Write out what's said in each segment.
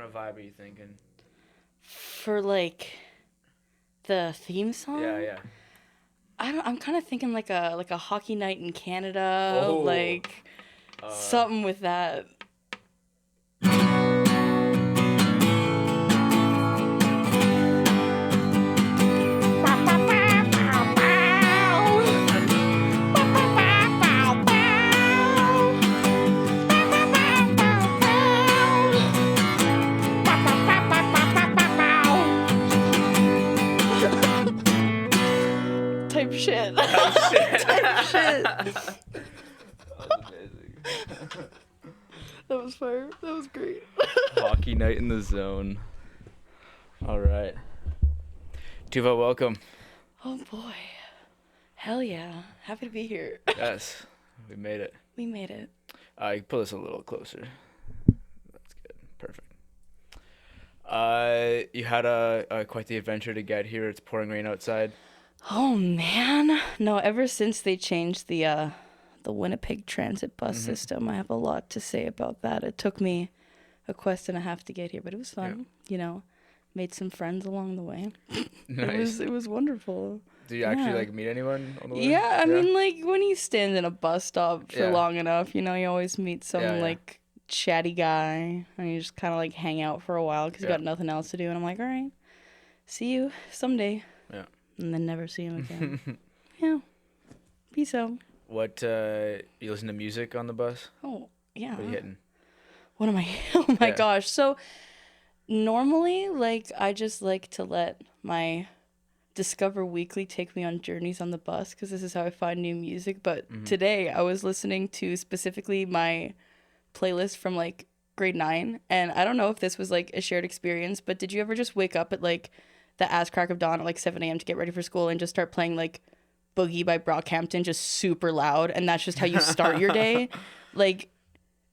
of vibe are you thinking? For like the theme song? Yeah. I'm kind of thinking like a hockey night in Canada, Oh. like something with that. Type shit. Type shit. That was amazing. That was fire. That was great. Hockey night in the zone. All right. Tuva, welcome. Oh boy. Hell yeah. Happy to be here. Yes, we made it. We made it. You can pull this a little closer. That's good. Perfect. You had quite the adventure to get here. It's pouring rain outside. Oh man. No, ever since they changed the Winnipeg transit bus system, I have a lot to say about that. It took me a quest and a half to get here, but it was fun. Yeah. You know, made some friends along the way. Nice. It was wonderful. Did you actually like meet anyone on the way? Yeah, I mean, like when you stand in a bus stop for long enough, you know, you always meet some like chatty guy, and you just kind of like hang out for a while because you got nothing else to do. And I'm like, all right, see you someday. Yeah. And then never see him again. Yeah. Peace out. What, you listen to music on the bus? Oh, yeah. What are you hitting? What am I? Oh my gosh. So normally, like, I just like to let my Discover Weekly take me on journeys on the bus because this is how I find new music. But today I was listening to specifically my playlist from like grade 9. And I don't know if this was like a shared experience, but did you ever just wake up at like the ass crack of dawn at like 7 a.m. to get ready for school and just start playing like Boogie by Brockhampton just super loud, and that's just how you start your day? Like,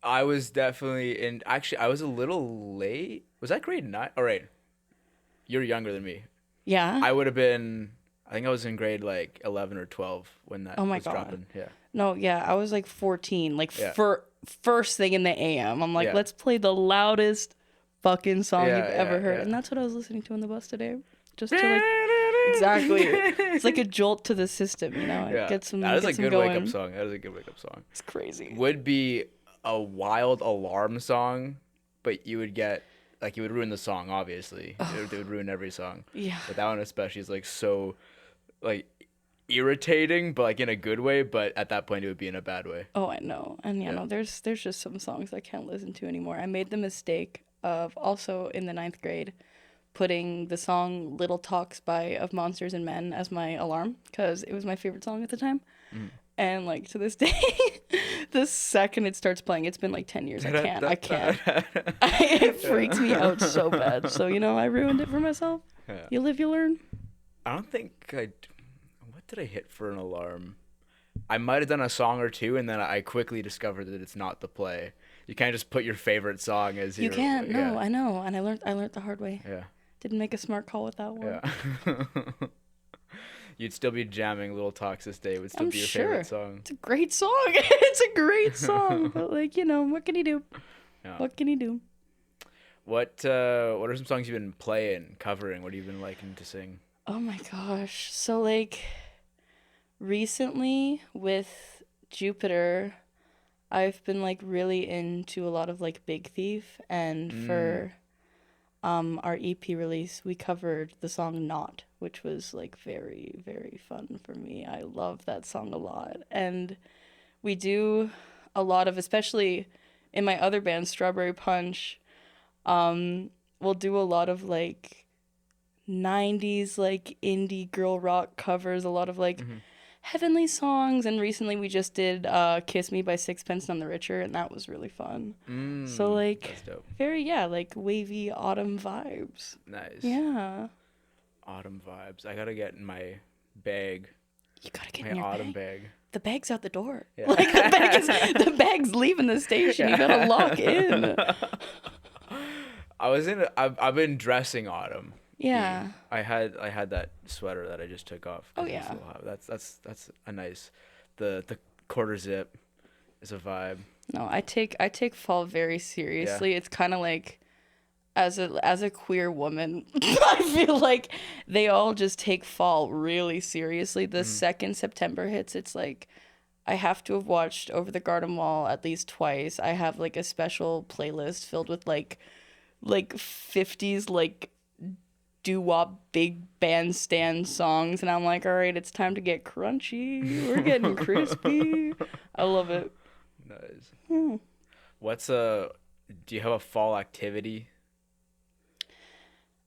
I was definitely actually I was a little late. Was that grade 9? All right. You're younger than me. yeah. I would have been, I think I was in grade like 11 or 12 when that was dropping. Yeah. No, yeah, I was like 14, like for first thing in the AM. I'm like, let's play the loudest fucking song you've ever heard. And that's what I was listening to on the bus today. Just to like, exactly. It's like a jolt to the system, you know? It gets some, that is a good going. wake-up song. That is a good wake-up song. It's crazy. Would be a wild alarm song, but you would get, like, you would ruin the song, obviously. It would ruin every song. Yeah. But that one especially is, like, so, like, irritating, but, like, in a good way, but at that point it would be in a bad way. Oh, I know. And, you know, there's just some songs I can't listen to anymore. I made the mistake of also in the 9th grade putting the song Little Talks of Monsters and Men as my alarm because it was my favorite song at the time. And like to this day, the second it starts playing, it's been like 10 years. I can't. It freaks me out so bad. So, you know, I ruined it for myself. Yeah. You live, you learn. I don't think what did I hit for an alarm? I might have done a song or two, and then I quickly discovered that it's not the play. You can't just put your favorite song as your... You can't. No, I know. And I learned the hard way. Yeah. Didn't make a smart call with that one. Yeah. You'd still be jamming Little Talks this day. It would still be your favorite song. It's a great song. It's a great song. But like, you know, what can you do? Yeah. What can you do? What are some songs you've been playing, covering? What have you been liking to sing? Oh my gosh. So like recently with Jupiter, I've been like really into a lot of like Big Thief, and for our EP release, we covered the song Not, which was like very, very fun for me. I love that song a lot. And we do a lot of, especially in my other band, Strawberry Punch, we'll do a lot of like 90s like indie girl rock covers, a lot of like heavenly songs, and recently we just did Kiss Me by Sixpence None the Richer, and that was really fun. So like that's dope. Very like wavy autumn vibes. Nice. Yeah. Autumn vibes. I gotta get in my bag. You gotta get in your autumn bag. The bag's out the door. Yeah. Like the bag's leaving the station. You gotta lock in. I've been dressing autumn. Yeah. I had that sweater that I just took off. Oh yeah. That's a nice. The quarter zip is a vibe. No, I take fall very seriously. Yeah. It's kind of like as a queer woman, I feel like they all just take fall really seriously. The second September hits, it's like I have to have watched Over the Garden Wall at least twice. I have like a special playlist filled with like 50s like doo-wop big bandstand songs, and I'm like, all right, it's time to get crunchy. We're getting crispy. I love it. Nice. Do you have a fall activity?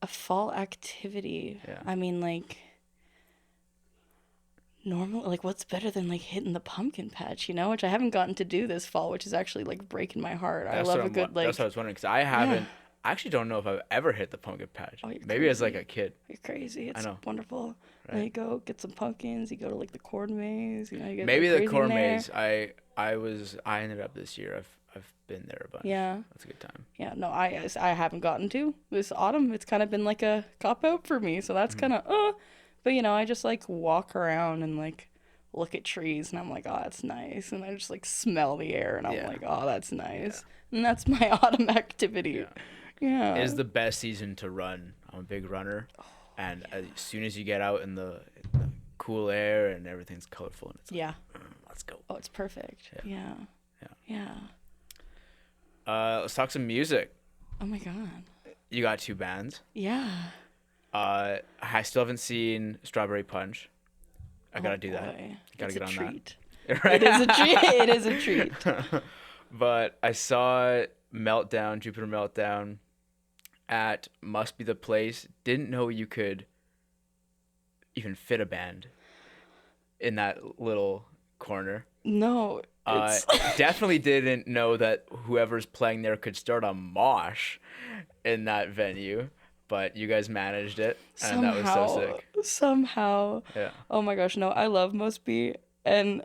A fall activity? Yeah. I mean, like, normal, like, what's better than like hitting the pumpkin patch, you know, which I haven't gotten to do this fall, which is actually like breaking my heart. I love a good like. That's what I was wondering, because I haven't. I actually don't know if I've ever hit the pumpkin patch. Oh, maybe as like a kid. You're crazy. It's I know. Wonderful. Right. And you go get some pumpkins. You go to like the corn maze. You know, you get Maybe like, the crazy corn in there. maze. I ended up this year. I've been there a bunch. Yeah. That's a good time. Yeah. No, I haven't gotten to this autumn. It's kind of been like a cop out for me. So that's kind of but you know, I just like walk around and like look at trees, and I'm like, oh, that's nice. And I just like smell the air, and I'm like, oh, that's nice. Yeah. And that's my autumn activity. Yeah. It is the best season to run. I'm a big runner, and as soon as you get out in the cool air and everything's colorful, and it's like, let's go. Oh, it's perfect. Yeah. Let's talk some music. Oh my god. You got 2 bands. Yeah. I still haven't seen Strawberry Punch. I gotta do that. Gotta get on treat. that. Right? It is a treat. It is a treat. But I saw Jupiter Meltdown at Must Be the Place. Didn't know you could even fit a band in that little corner. No. Definitely didn't know that whoever's playing there could start a mosh in that venue. But you guys managed it, and that was so sick. Somehow. Yeah. Oh my gosh, no, I love Must Be, and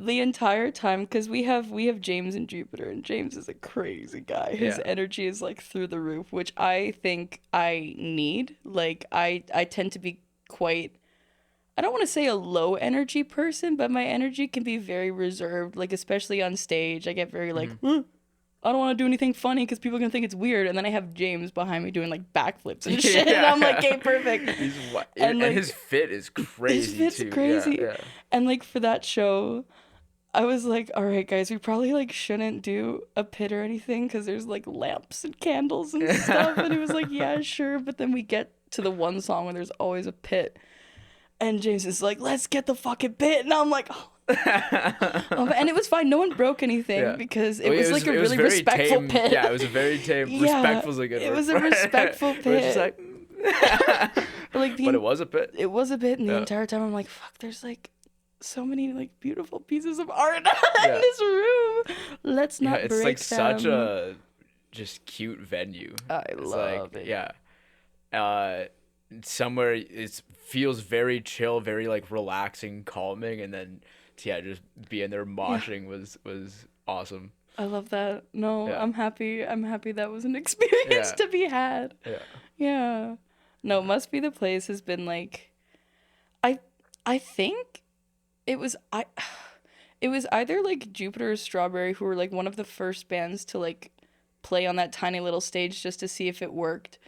the entire time, because we have James and Jupiter, and James is a crazy guy. His energy is like through the roof, which I think I need. Like I tend to be quite, I don't want to say a low energy person, but my energy can be very reserved. Like especially on stage, I get very like. I don't want to do anything funny because people are going to think it's weird. And then I have James behind me doing like backflips and shit. And I'm like, okay, perfect. And like, his fit is crazy. His fit's crazy. Yeah. And like for that show, I was like, all right, guys, we probably like shouldn't do a pit or anything because there's like lamps and candles and stuff. And he was like, yeah, sure. But then we get to the one song where there's always a pit. And James is like, let's get the fucking pit. And I'm like, oh. And it was fine. No one broke anything because it was like a really respectful tame pit. Yeah, it was a very tame. Respectful's a good word. It was a respectful pit. Like, but it was a pit. It was a pit, and the entire time I'm like, fuck, there's like so many like beautiful pieces of art in this room. Let's not break them. It's like such a just cute venue. I love it. Yeah. Somewhere it feels very chill, very like relaxing, calming, and then just being there moshing was awesome. I love that. No, I'm happy that was an experience to be had. Yeah. No, Must Be the Place has been like, I think it was either like Jupiter or Strawberry who were like one of the first bands to like play on that tiny little stage just to see if it worked,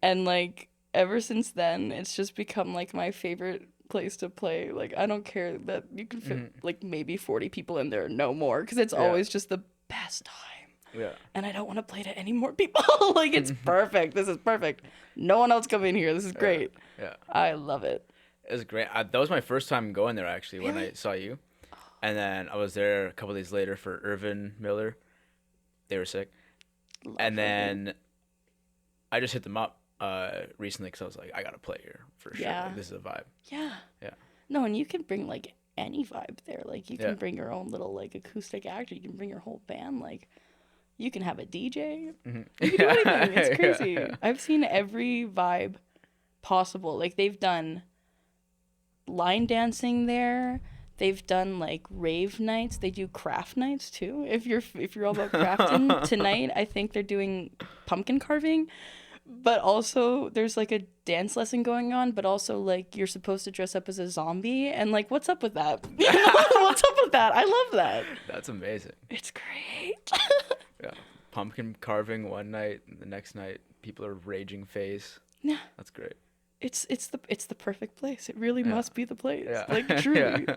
and like ever since then it's just become like my favorite place to play. Like I don't care that you can fit like maybe 40 people in there, no more, because it's always just the best time. And I don't want to play to any more people. Like it's perfect. This is perfect. No one else come in here. This is great. I love it. It was great. That was my first time going there actually. When I saw you, and then I was there a couple days later for Irvin Miller. They were sick. And then I just hit them up recently because I was like, I gotta play here for sure. Like, this is a vibe. Yeah. No, and you can bring like any vibe there. Like you can bring your own little like acoustic act. You can bring your whole band. Like you can have a DJ. You can do anything. It's crazy. I've seen every vibe possible. Like they've done line dancing there. They've done like rave nights. They do craft nights too. If you're all about crafting, tonight I think they're doing pumpkin carving. But also there's like a dance lesson going on, but also like you're supposed to dress up as a zombie, and like what's up with that? What's up with that? I love that. That's amazing. It's great. pumpkin carving one night, and the next night people are raging face. Yeah. That's great. It's the perfect place. It really must be the place. Yeah. Like truly. Yeah.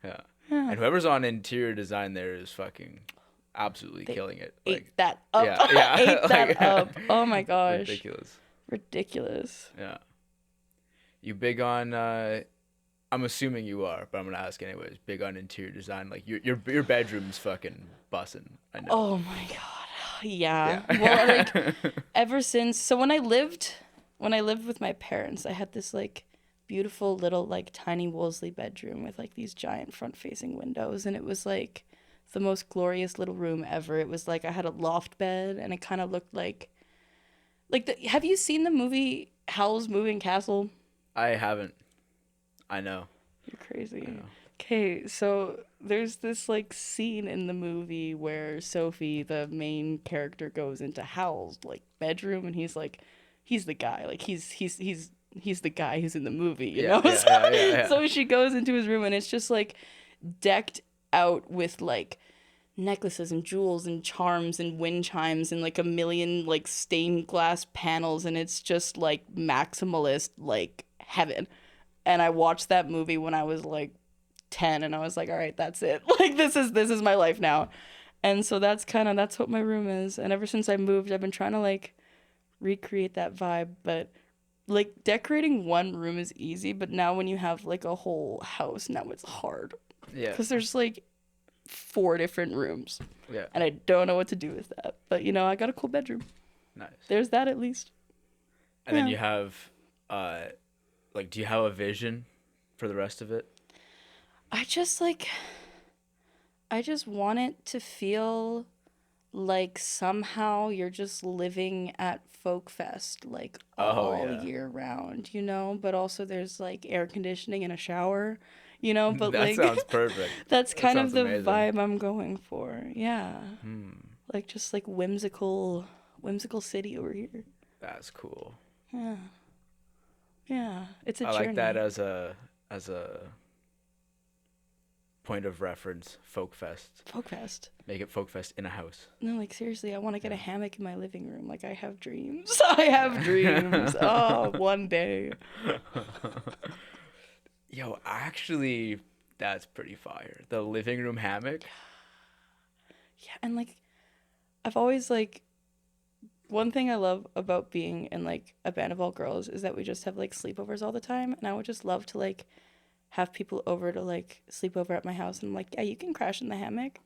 Yeah. And whoever's on interior design there is fucking absolutely killing it. Ate that up. Yeah. Ate that up. Oh my gosh. Ridiculous. Yeah. You big on I'm assuming you are, but I'm gonna ask anyways. Big on interior design, like your bedroom's fucking bussin'. I know. Oh my god. Yeah. Well, like ever since when I lived with my parents, I had this like beautiful little like tiny Wolseley bedroom with like these giant front facing windows, and it was like the most glorious little room ever. It was like I had a loft bed, and it kind of looked like have you seen the movie Howl's Moving Castle? I haven't. I know. You're crazy. Okay, so there's this like scene in the movie where Sophie, the main character, goes into Howl's like bedroom, and he's the guy. Like he's the guy who's in the movie, you know? So she goes into his room, and it's just like decked out with like necklaces and jewels and charms and wind chimes and like a million like stained glass panels, and it's just like maximalist like heaven. And I watched that movie when I was like 10, and I was like, all right, that's it. Like this is my life now. And so that's what my room is. And ever since I moved, I've been trying to like recreate that vibe, but like decorating one room is easy, but now when you have like a whole house, now it's hard. Yeah. Because there's like 4 different rooms. Yeah. And I don't know what to do with that. But you know, I got a cool bedroom. Nice. There's that at least. And then you have like, do you have a vision for the rest of it? I just want it to feel like somehow you're just living at Folk Fest like all year round, you know? But also there's like air conditioning and a shower, you know? But that like sounds perfect. That's kind of the amazing. vibe I'm going for. Yeah. Like just like whimsical city over here. That's cool. Yeah. Yeah, it's a journey. I like that as a point of reference. Folk Fest. Make it Folk Fest in a house. No, like seriously, I want to get a hammock in my living room. Like I have dreams. I have dreams. Oh, one day. Yo, actually, that's pretty fire. The living room hammock. Yeah, and like, I've always like. One thing I love about being in like a band of all girls is that we just have like sleepovers all the time, and I would just love to like have people over to like sleep over at my house, and I'm like, yeah, you can crash in the hammock.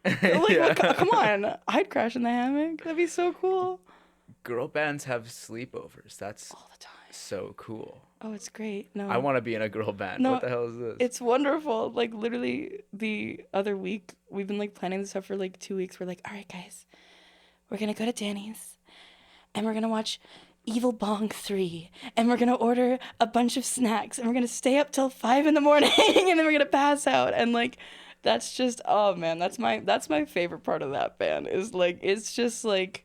Like, come on, I'd crash in the hammock. That'd be so cool. Girl bands have sleepovers. That's all the time. So cool. Oh, it's great. No, I want to be in a girl band. No, what the hell is this? It's wonderful. Like literally the other week, we've been like planning this stuff for like 2 weeks. We're like, all right, guys. We're going to go to Danny's, and we're going to watch Evil Bong 3, and we're going to order a bunch of snacks, and we're going to stay up till 5 in the morning, and then we're going to pass out. And, like, that's just, oh, man, that's my favorite part of that band is, like, it's just, like,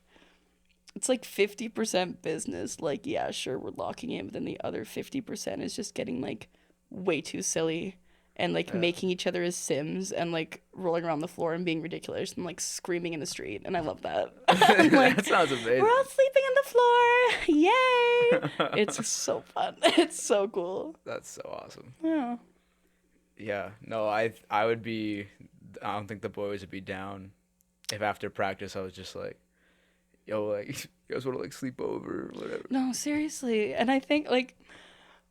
it's, like, 50% business. Like, yeah, sure, we're locking in, but then the other 50% is just getting, like, way too silly. And, like, making each other as Sims and, like, rolling around the floor and being ridiculous and, like, screaming in the street. And I love that. Like, that sounds amazing. We're all sleeping on the floor. Yay. It's so fun. It's so cool. That's so awesome. Yeah. Yeah. No, I would be... I don't think the boys would be down if after practice I was just like, yo, like, you guys want to, like, sleep over or whatever. No, seriously. And I think, like...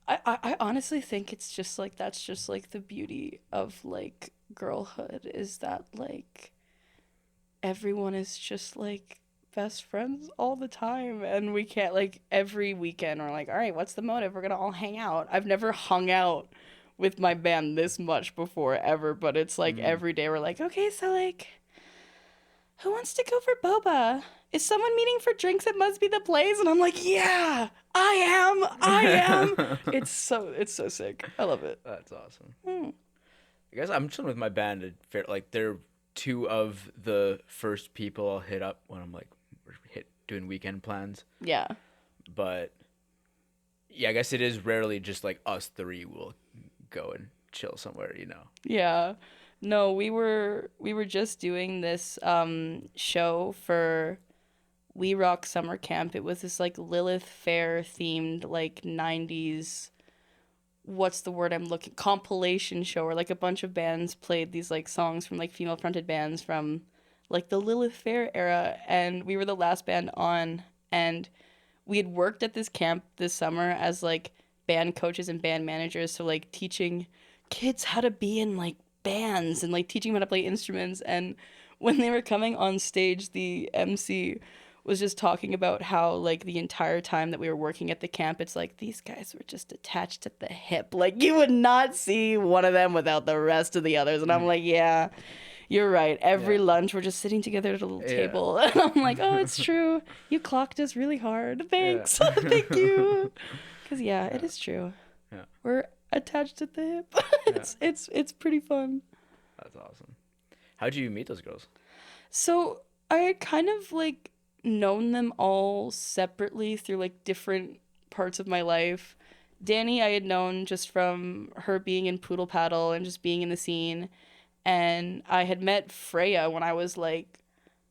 I honestly think it's just like that's just like the beauty of like girlhood is that like everyone is just like best friends all the time, and we can't like every weekend we're like, all right, what's the motive? We're gonna all hang out. I've never hung out with my band this much before ever, but it's like every day we're like, okay, so like who wants to go for boba? Is someone meeting for drinks? It must be the place. And I'm like, yeah, I am. It's so sick. I love it. That's awesome. I guess I'm chilling with my band. Like, they're 2 of the first people I'll hit up when I'm like doing weekend plans. Yeah. But yeah, I guess it is rarely just like us 3 will go and chill somewhere, you know. Yeah. No, we were just doing this show for We Rock Summer Camp. It was this like Lilith Fair themed like 90s, what's the word I'm looking, compilation show where like a bunch of bands played these like songs from like female fronted bands from like the Lilith Fair era, and we were the last band on, and we had worked at this camp this summer as like band coaches and band managers, so like teaching kids how to be in like bands and like teaching them how to play instruments. And when they were coming on stage, the MC was just talking about how like the entire time that we were working at the camp, it's like these guys were just attached at the hip, like you would not see one of them without the rest of the others. And I'm like, yeah, you're right. Every lunch we're just sitting together at a little table. And I'm like, oh, it's true, you clocked us really hard, thanks. Thank you. Because it is true. We're attached at the hip. It's pretty fun. That's awesome. How'd you meet those girls? So I had kind of like known them all separately through like different parts of my life. Danny I had known just from her being in Poodle Paddle and just being in the scene. And I had met Freya when I was like,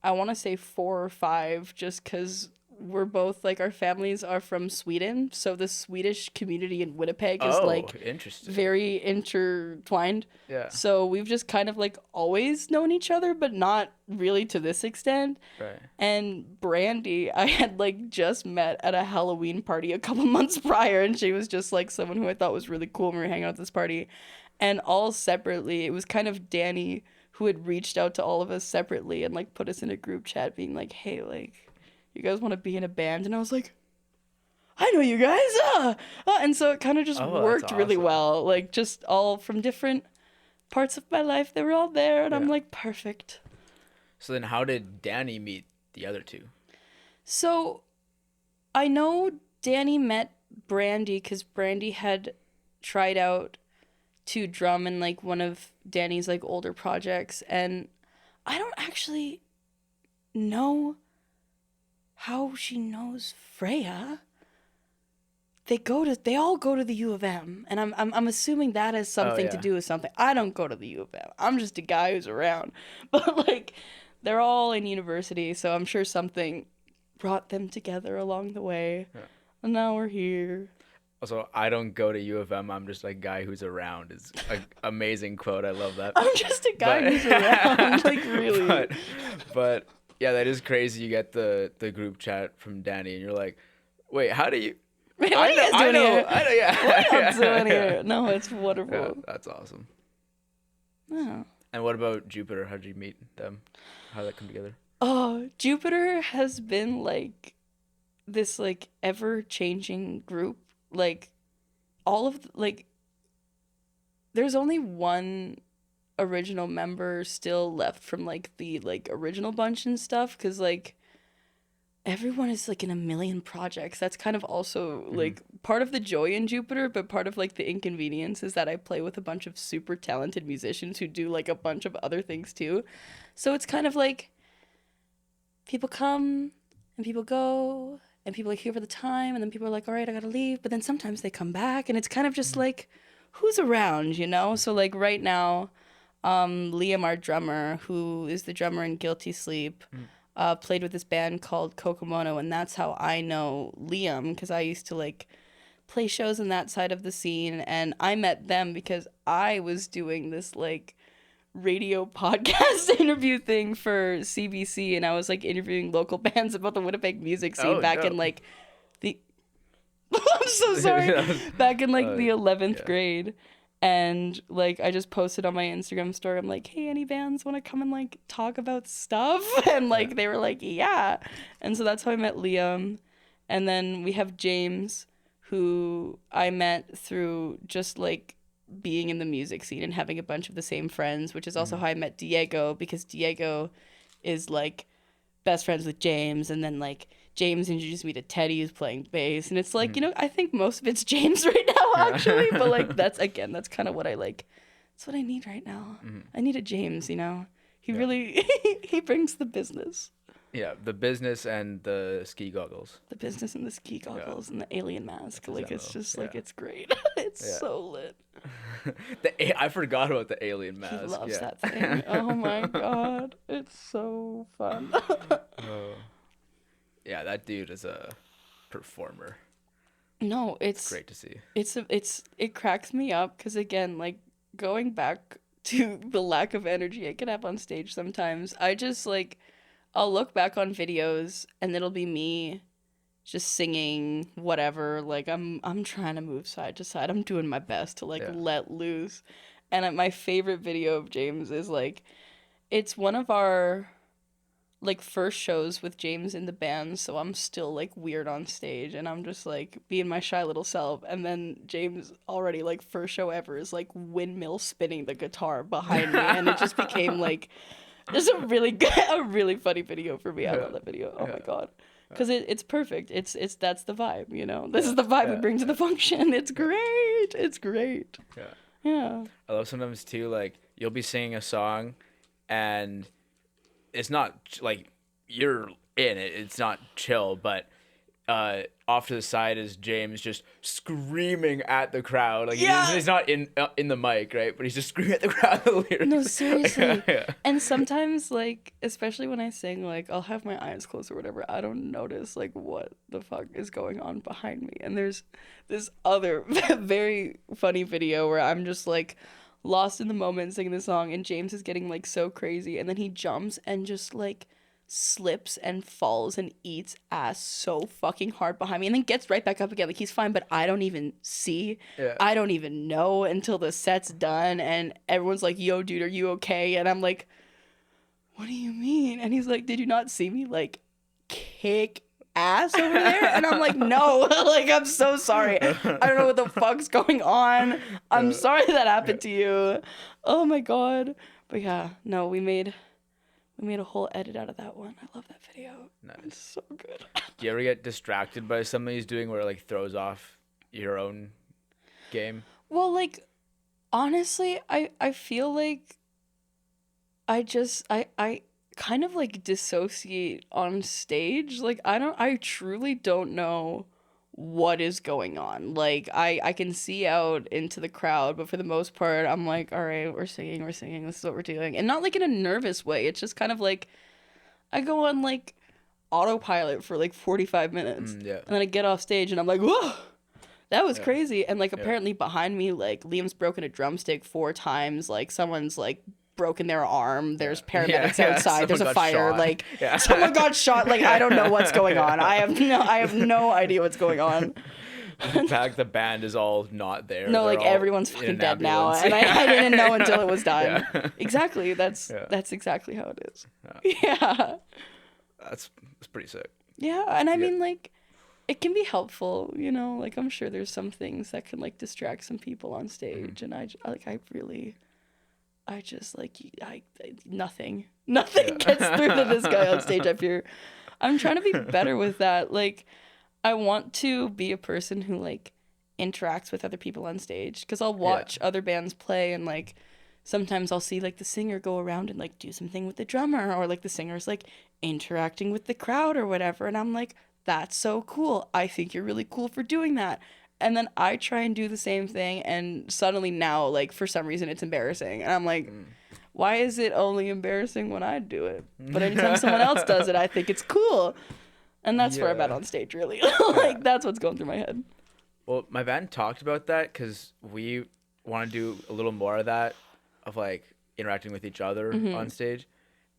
I want to say 4 or 5, just because we're both like, our families are from Sweden, so the Swedish community in Winnipeg is like interesting. very intertwined. So we've just kind of like always known each other, but not really to this extent. Right. And Brandy I had like just met at a Halloween party a couple months prior, and she was just like someone who I thought was really cool when we were hanging out at this party. And all separately, it was kind of Danny who had reached out to all of us separately and like put us in a group chat being like, hey, like, you guys want to be in a band? And I was like, I know you guys. And so it kind of just worked really well. Like, just all from different parts of my life. They were all there, and I'm like, perfect. So then how did Danny meet the other two? So I know Danny met Brandy because Brandy had tried out to drum in like one of Danny's like older projects, and I don't actually know how she knows Freya. They all go to the U of M, and I'm assuming that has something to do with something. I don't go to the U of M. I'm just a guy who's around. But like, they're all in university, so I'm sure something brought them together along the way. And now we're here. Also, I don't go to U of M. I'm just a guy who's around. Is an amazing quote. I love that. I'm just a guy who's around. Like, really. But yeah, that is crazy. You get the group chat from Danny, and you're like, wait, how do you... What are you guys doing here? I know, yeah. What are you doing here? No, it's wonderful. Yeah, that's awesome. Yeah. And what about Jupiter? How did you meet them? How did that come together? Oh, Jupiter has been like this like ever-changing group. Like, all of like, there's only one original member still left from like the like original bunch and stuff, because like everyone is like in a million projects. That's kind of also like part of the joy in Jupiter, but part of like the inconvenience is that I play with a bunch of super talented musicians who do like a bunch of other things too. So it's kind of like people come and people go, and people are here for the time, and then people are like, all right, I gotta leave, but then sometimes they come back, and it's kind of just like, who's around, you know? So like right now, Liam, our drummer, who is the drummer in Guilty Sleep, played with this band called Kokomono, and that's how I know Liam, because I used to like play shows in that side of the scene, and I met them because I was doing this like radio podcast interview thing for CBC, and I was like interviewing local bands about the Winnipeg music scene back in like the I'm so sorry. Back in like the 11th grade. And like I just posted on my Instagram story, I'm like, hey, any bands want to come and like talk about stuff? And like they were like, yeah. And so that's how I met Liam. And then we have James, who I met through just like being in the music scene and having a bunch of the same friends, which is also how I met Diego, because Diego is like best friends with James, and then like James introduced me to Teddy, who's playing bass, and it's like, you know, I think most of it's James right now actually, but like that's kind of what I like. That's what I need right now. I need a James, you know. He really he brings the business. Yeah, the business and the ski goggles. The business and the ski goggles and the alien mask. Like, it's just, like, it's great. It's so lit. I forgot about the alien mask. He loves that thing. Oh, my God. It's so fun. Yeah, that dude is a performer. No, it's great to see. It cracks me up because, again, like, going back to the lack of energy I can have on stage sometimes, I just, like, I'll look back on videos and it'll be me just singing whatever. Like, I'm trying to move side to side. I'm doing my best to, like, let loose. And my favorite video of James is, like, it's one of our, like, first shows with James in the band, so I'm still, like, weird on stage, and I'm just, like, being my shy little self, and then James already, like, first show ever is, like, windmill spinning the guitar behind me, and it just became, like, just a really funny video for me. I love that video. Oh my God. Because it's perfect. It's that's the vibe, you know? This is the vibe we bring to the function. It's great. It's great. Yeah. I love sometimes, too, like, you'll be singing a song, and it's not like you're in it. It's not chill, but off to the side is James just screaming at the crowd. Like he's not in the mic, right? But he's just screaming at the crowd. The lyrics. No, seriously. And sometimes, like, especially when I sing, like, I'll have my eyes closed or whatever. I don't notice, like, what the fuck is going on behind me. And there's this other very funny video where I'm just, like, lost in the moment singing the song, and James is getting, like, so crazy, and then he jumps and just, like, slips and falls and eats ass so fucking hard behind me, and then gets right back up again. Like, he's fine, but I don't even see. I don't even know until the set's done, and everyone's like, yo, dude, are you okay? And I'm like, what do you mean? And he's like, did you not see me, like, kick ass over there? And I'm like, no. Like, I'm so sorry. I don't know what the fuck's going on. I'm sorry that happened to you. Oh my God. But yeah, no, we made a whole edit out of that one. I love that video. Nice. It's so good. Do you ever get distracted by something he's doing where it, like, throws off your own game? Well, like, honestly, I feel like I kind of, like, dissociate on stage. Like, I truly don't know what is going on. Like, I can see out into the crowd, but for the most part, I'm like, all right, we're singing, this is what we're doing. And not, like, in a nervous way. It's just kind of like, I go on, like, autopilot for, like, 45 minutes. And then I get off stage and I'm like, whoa, that was crazy. And, like, apparently behind me, like, Liam's broken a drumstick 4 times. Like, someone's, like, broken their arm. There's paramedics outside. There's a fire. Shot. Like, someone got shot. Like, I don't know what's going on. I have no idea what's going on. In fact, the band is all not there. No, like, everyone's fucking dead now, and I didn't know until it was done. Exactly. That's exactly how it is. That's pretty sick. Yeah, and I mean, like, it can be helpful, you know. Like, I'm sure there's some things that can, like, distract some people on stage, and nothing gets through to this guy on stage. I'm trying to be better with that. Like, I want to be a person who, like, interacts with other people on stage, because I'll watch other bands play, and, like, sometimes I'll see, like, the singer go around and, like, do something with the drummer, or, like, the singer's, like, interacting with the crowd or whatever, and I'm like, that's so cool. I think you're really cool for doing that. And then I try and do the same thing, and suddenly now, like, for some reason, it's embarrassing. And I'm like, why is it only embarrassing when I do it? But anytime someone else does it, I think it's cool. And that's where I'm at on stage, really. Like, that's what's going through my head. Well, my band talked about that because we want to do a little more of that, of, like, interacting with each other on stage.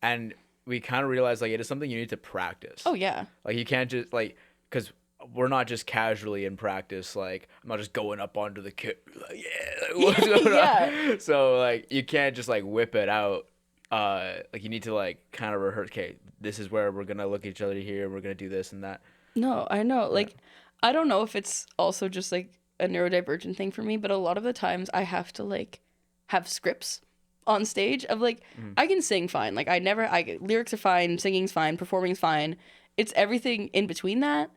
And we kind of realized, like, it is something you need to practice. Oh, yeah. Like, you can't just, like, because we're not just casually in practice. Like, I'm not just going up onto the kit, like, what's going on? So, like, you can't just, like, whip it out. Like, you need to, like, kind of rehearse, okay, this is where we're going to look at each other here. We're going to do this and that. No, I know. Like, I don't know if it's also just, like, a neurodivergent thing for me, but a lot of the times I have to, like, have scripts on stage of, like, I can sing fine. Like, lyrics are fine, singing's fine, performing's fine. It's everything in between that.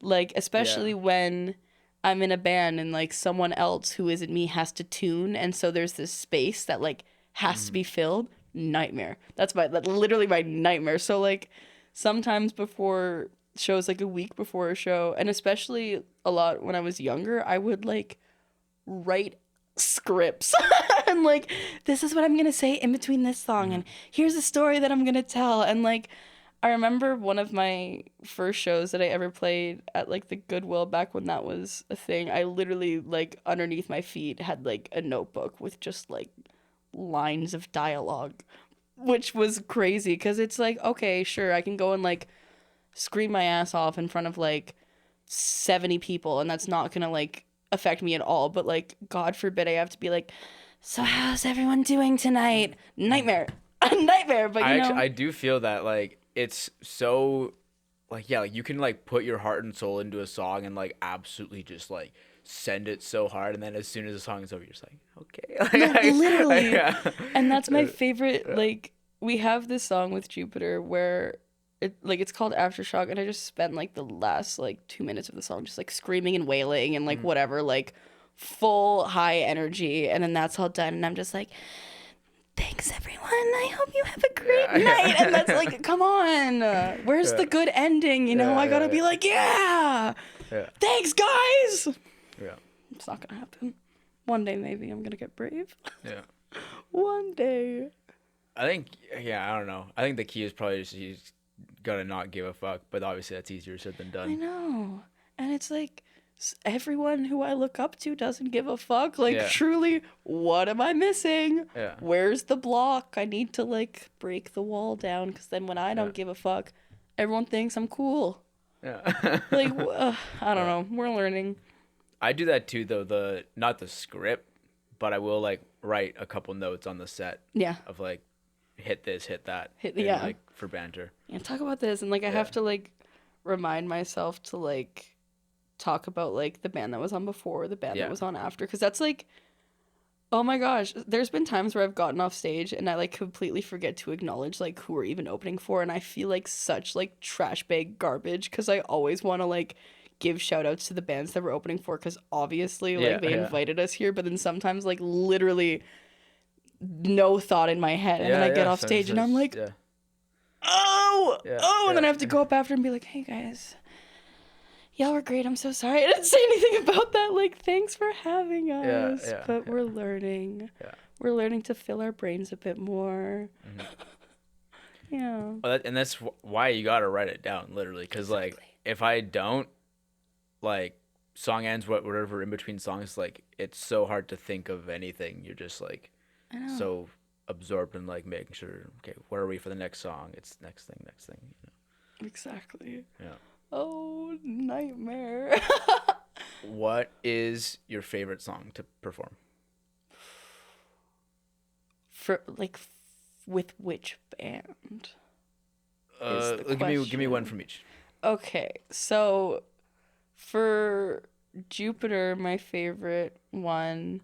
Like, especially when I'm in a band and, like, someone else who isn't me has to tune, and so there's this space that, like, has to be filled. Nightmare. That's literally my nightmare. So, like, sometimes before shows, like a week before a show, and especially a lot when I was younger, I would like write scripts and like, this is what I'm gonna say in between this song, and here's a story that I'm gonna tell. And like, I remember one of my first shows that I ever played at like the Goodwill back when that was a thing. I literally like underneath my feet had like a notebook with just like lines of dialogue, which was crazy because it's like, okay, sure, I can go and like scream my ass off in front of like 70 people and that's not gonna like affect me at all. But like, God forbid I have to be like, so how's everyone doing tonight? Nightmare. A nightmare. But you know, I do feel that like it's so like, yeah, like you can like put your heart and soul into a song and like absolutely just like send it so hard, and then as soon as the song is over you're just like, okay. no, literally. Yeah. And that's my favorite. Like, we have this song with Jupiter where it's called Aftershock, and I just spent like the last like 2 minutes of the song just like screaming and wailing and like whatever, like full high energy, and then that's all done and I'm just like, thanks everyone, I hope you have a great night. And that's like, come on, where's the good ending, you know? I gotta be like, thanks guys. It's not gonna happen. One day maybe I'm gonna get brave. One day. I think, I don't know, I think the key is probably just you just gotta not give a fuck, but obviously that's easier said than done. I know. And it's like, everyone who I look up to doesn't give a fuck. Like, truly, what am I missing? Where's the block? I need to, like, break the wall down, because then when I don't give a fuck, everyone thinks I'm cool. Like, I don't know. We're learning. I do that too, though. Not the script, but I will, like, write a couple notes on the set. Of, like, hit this, hit that. Like, for banter. Talk about this. And, like, I have to, like, remind myself to, like, talk about like the band that was on before, the band that was on after, because that's like, oh my gosh, there's been times where I've gotten off stage and I like completely forget to acknowledge like who we're even opening for, and I feel like such like trash bag garbage because I always want to like give shout outs to the bands that we're opening for, because obviously like they invited us here, but then sometimes like literally no thought in my head, and then I get off stage and I'm like, and then I have to go up after and be like, hey guys, y'all were great. I'm so sorry I didn't say anything about that. Like, thanks for having us. But we're learning. We're learning to fill our brains a bit more. Well, and that's why you gotta write it down, literally. Because, like, if I don't, like, song ends, whatever in between songs, like, it's so hard to think of anything. You're just, like, so absorbed in, like, making sure, okay, where are we for the next song? It's next thing. You know? Exactly. Oh, nightmare. What is your favorite song to perform? For like, with which band? Give me one from each. Okay, so for Jupiter, my favorite one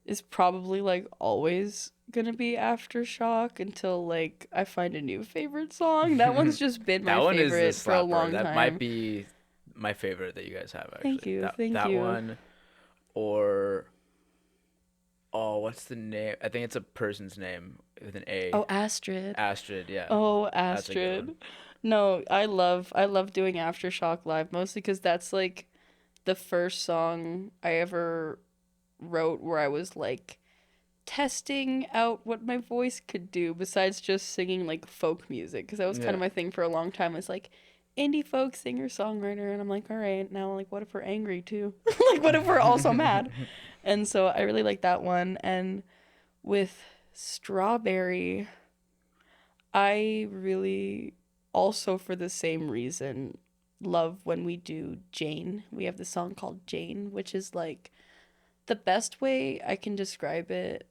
is probably like always gonna be Aftershock until like I find a new favorite song. That one's just been my favorite for a long time. That might be my favorite that you guys have, actually. Thank you. That one, or what's the name? I think it's a person's name with an A. Oh, Astrid. Astrid, yeah. Oh, Astrid. No, I love doing Aftershock live, mostly because that's like the first song I ever wrote where I was like testing out what my voice could do besides just singing like folk music, because that was kind of my thing for a long time. It's like indie folk singer songwriter, and I'm like, all right, now like what if we're angry too? Like what if we're also mad? And so I really like that one. And with Strawberry, I really also, for the same reason, love when we do Jane. We have the song called Jane, which is like the best way I can describe it.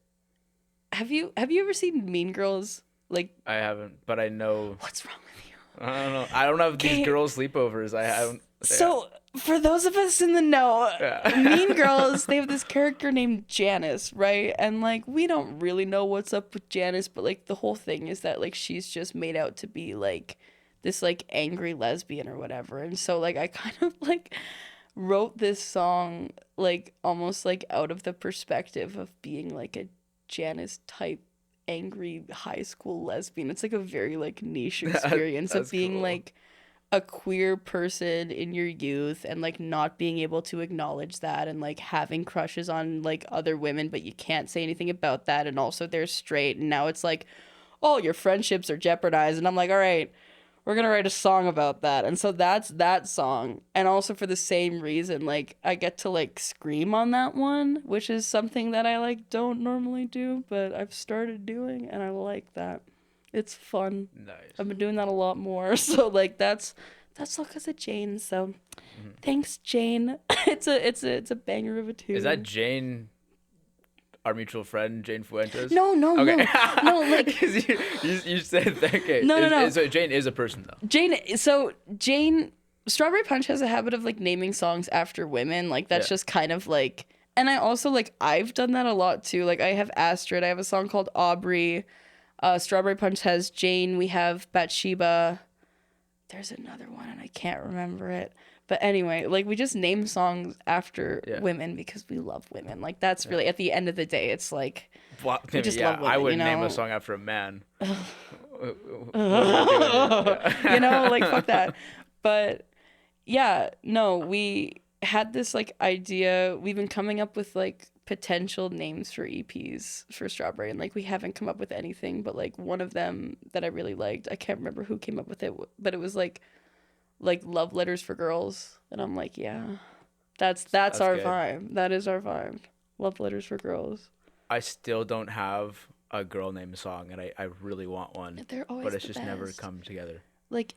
Have you ever seen Mean Girls? Like, I haven't, but I know. What's wrong with you? I don't know. I don't have these girls sleepovers. I haven't. So for those of us in the know, Mean Girls, they have this character named Janice, right? And like we don't really know what's up with Janice, but like the whole thing is that like she's just made out to be like this like angry lesbian or whatever. And so like I kind of like wrote this song like almost like out of the perspective of being like a Janice type angry high school lesbian. It's like a very like niche experience of being cool. like a queer person in your youth and like not being able to acknowledge that and like having crushes on like other women, but you can't say anything about that. And also they're straight. And now it's like, oh, your friendships are jeopardized. And I'm like, all right, we're gonna write a song about that. And so that's that song. And also for the same reason, like I get to like scream on that one, which is something that I like don't normally do, but I've started doing and I like that. It's fun. Nice. I've been doing that a lot more. So like that's all because of Jane. So thanks, Jane. It's a banger of a tune. Is that Jane, our mutual friend, Jane Fuentes? No, Okay. no, like 'Cause you said that. Okay. No. So Jane is a person though. Jane, Strawberry Punch has a habit of like naming songs after women. Like that's just kind of like, and I also like I've done that a lot too. Like I have Astrid. I have a song called Aubrey. Strawberry Punch has Jane. We have Bathsheba. There's another one and I can't remember it. But anyway, like we just name songs after women because we love women. Like that's really at the end of the day, it's like we just love women. I would you know? name a song after a man. You know, like fuck that. But yeah, no, we had this like idea. We've been coming up with like potential names for EPs for Strawberry, and like we haven't come up with anything. But like one of them that I really liked, I can't remember who came up with it, but it was like love letters for girls, and I'm like, yeah, that's our good. vibe. That is our vibe. Love letters for girls. I still don't have a girl name song, and I really want one. They're always but it's the just never best. come together. Like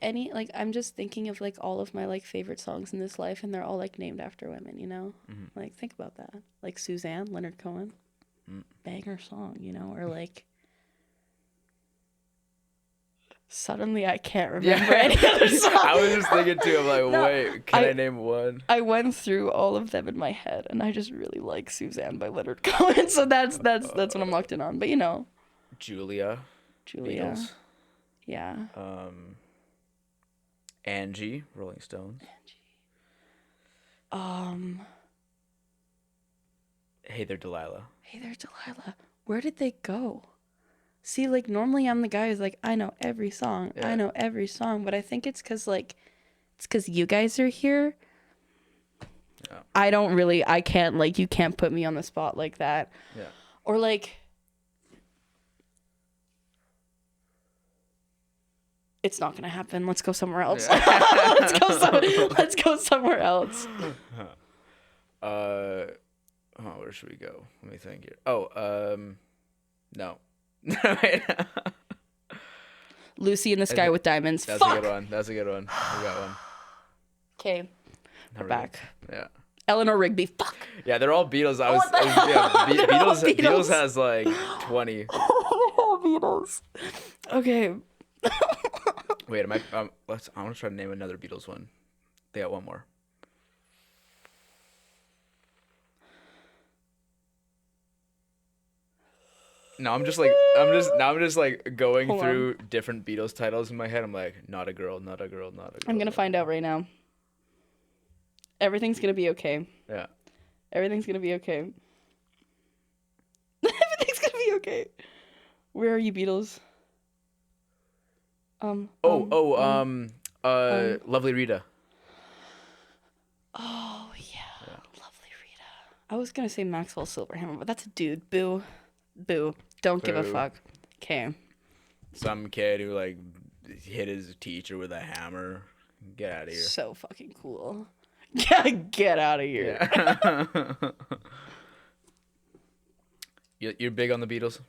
I'm just thinking of like all of my like favorite songs in this life, and they're all like named after women, you know? Mm-hmm. Like think about that. Like Suzanne, Leonard Cohen, banger song, you know? Or like suddenly I can't remember any other song. I was just thinking too. I'm like, wait, can I name one? I went through all of them in my head, and I just really like Suzanne by Leonard Cohen. So that's what I'm locked in on. But you know, Julia. Beatles. Yeah. Angie, Rolling Stones. Hey There, Delilah. Hey There, Delilah. Where did they go? See, like, normally I'm the guy who's like, I know every song. Yeah. I know every song. But I think it's because you guys are here. Yeah. I can't, like, you can't put me on the spot like that. Yeah. Or, like, it's not going to happen. Let's go somewhere else. Yeah. Let's go somewhere else. Where should we go? Let me think here. No. Lucy in the Sky with Diamonds. That's Fuck! a good one. We got one. Okay. We're back. Yeah. Eleanor Rigby. Fuck. Yeah, they're all Beatles. Beatles has like 20. Beatles. Okay. Wait, I want to try to name another Beatles one. They got one more. No, I'm just like going Hold through different Beatles titles in my head. I'm like, not a girl. I'm gonna find out right now. Everything's gonna be okay. Yeah. Everything's gonna be okay. Everything's gonna be okay. Where are you, Beatles? Lovely Rita. Oh yeah, Lovely Rita. I was gonna say Maxwell Silverhammer, but that's a dude. Boo. Don't give a fuck. Okay. Some kid who like hit his teacher with a hammer. Get out of here. So fucking cool. Get out of here. Yeah. You're big on the Beatles?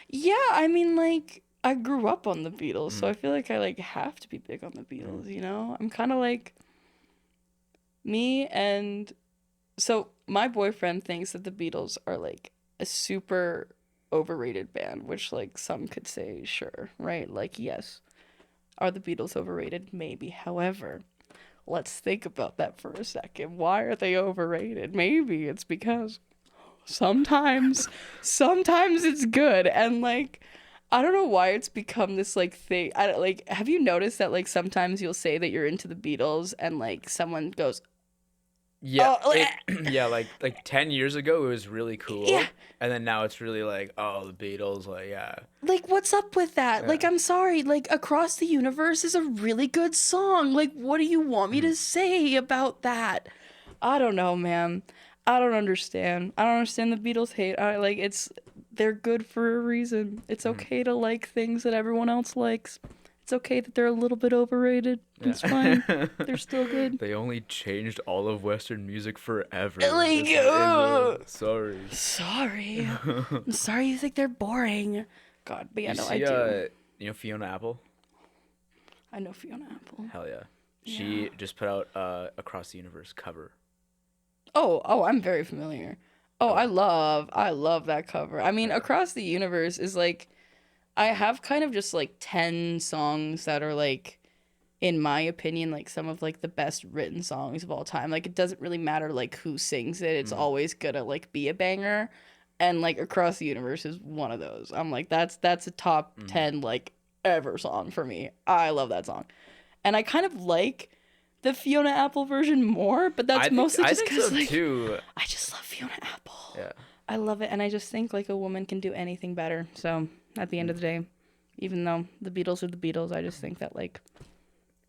Yeah, I mean, like, I grew up on the Beatles, so I feel like I, like, have to be big on the Beatles, you know? I'm kind of like, me and, so my boyfriend thinks that the Beatles are, like, a super overrated band, which, like, some could say, sure, right? Like, yes. Are the Beatles overrated? Maybe. However, let's think about that for a second. Why are they overrated? Maybe it's because sometimes it's good, and like I don't know why it's become this like thing. Have you noticed that like sometimes you'll say that you're into the Beatles and like someone goes, Yeah, Oh, yeah, like 10 years ago it was really cool. Yeah. And then now it's really like, oh, the Beatles, like, yeah. Like, what's up with that? Like, Yeah. I'm sorry. Like, Across the Universe is a really good song. Like, what do you want me to say about that? I don't know, man. I don't understand. I don't understand the Beatles hate. They're good for a reason. It's okay to like things that everyone else likes. It's okay that they're a little bit overrated. It's fine. They're still good. They only changed all of Western music forever. Like, Sorry. sorry. I'm sorry you think they're boring. God, but yeah, You no, see, I do. you know Fiona Apple? I know Fiona Apple. Hell yeah. She just put out Across the Universe cover. Oh, I'm very familiar. Oh, I love that cover. I mean, Across the Universe is like, I have kind of just like 10 songs that are like, in my opinion, like some of like the best written songs of all time. Like, it doesn't really matter like who sings it. It's always gonna like be a banger. And like Across the Universe is one of those. I'm like, that's a top 10 like ever song for me. I love that song. And I kind of like the Fiona Apple version more, but that's mostly just because so like too. I just love Fiona Apple. Yeah. I love it, and I just think like a woman can do anything better. So at the end of the day, even though the Beatles are the Beatles, I just think that like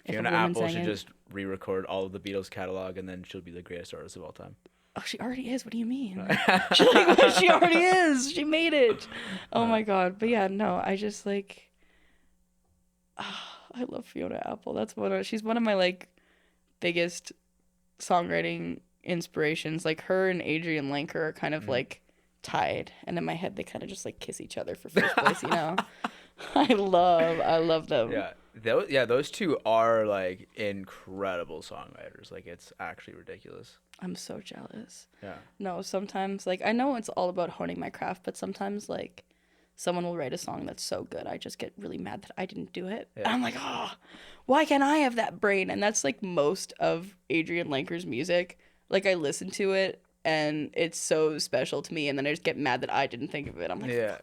if Fiona a woman Apple sang should it, just re-record all of the Beatles catalog, and then she'll be the greatest artist of all time. oh, she already is. What do you mean? She already is. She made it. Oh my god. But yeah, no, I just like. I love Fiona Apple. She's one of my like biggest songwriting inspirations. Like her and Adrian Lenker are kind of like tied, and in my head they kind of just like kiss each other for first place. You know, I love them. Those two are like incredible songwriters. Like it's actually ridiculous. I'm so jealous. Yeah. No, sometimes like I know it's all about honing my craft, but sometimes like someone will write a song that's so good, I just get really mad that I didn't do it. Yeah. And I'm like, oh, why can't I have that brain? And that's like most of Adrian Lenker's music. Like I listen to it and it's so special to me, and then I just get mad that I didn't think of it. I'm like, Yeah.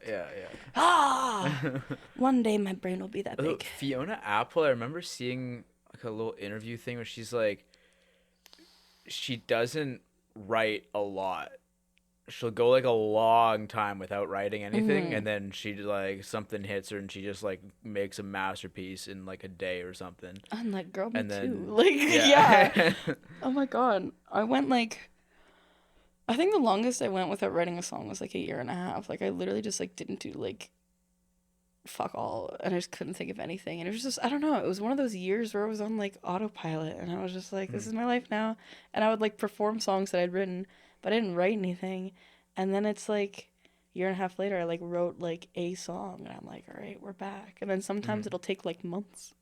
one day my brain will be that big. Fiona Apple, I remember seeing like a little interview thing where she's like, she doesn't write a lot. She'll go like a long time without writing anything, and then she like something hits her and she just like makes a masterpiece in like a day or something. I'm like, girl, me And then, too. Like, yeah. Oh my god. I think the longest I went without writing a song was like a year and a half. Like I literally just like didn't do like fuck all, and I just couldn't think of anything. And it was just, I don't know, it was one of those years where I was on like autopilot, and I was just like, this is my life now. And I would like perform songs that I'd written, but I didn't write anything. And then it's like a year and a half later, I like wrote like a song, and I'm like, all right, we're back. And then sometimes it'll take like months,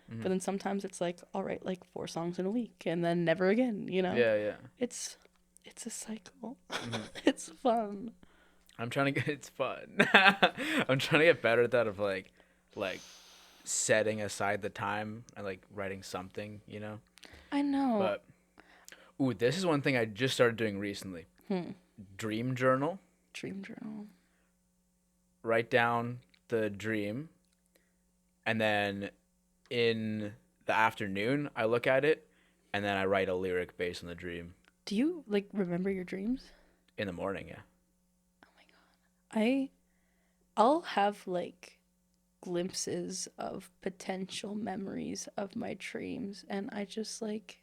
but then sometimes it's like, all right, like 4 songs in a week, and then never again, you know? Yeah. It's a cycle. It's fun. It's fun. I'm trying to get better at that, of like setting aside the time and like writing something, you know? I know. But this is one thing I just started doing recently. Dream journal. Dream journal. Write down the dream, and then in the afternoon I look at it, and then I write a lyric based on the dream. Do you like remember your dreams? In the morning, yeah. I'll have like glimpses of potential memories of my dreams, and I just like,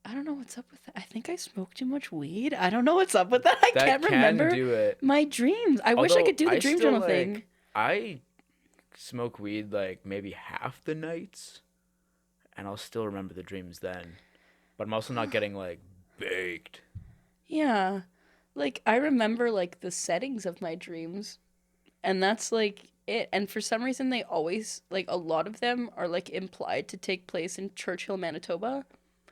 I don't know what's up with that. I think I smoked too much weed. I don't know what's up with that. I can't remember do it. my dreams. I wish I could do the dream journal thing. I smoke weed like maybe half the nights, and I'll still remember the dreams then. But I'm also not getting like baked. Yeah. Like I remember like the settings of my dreams, and that's like it. And for some reason they always, like, a lot of them are like implied to take place in Churchill, Manitoba.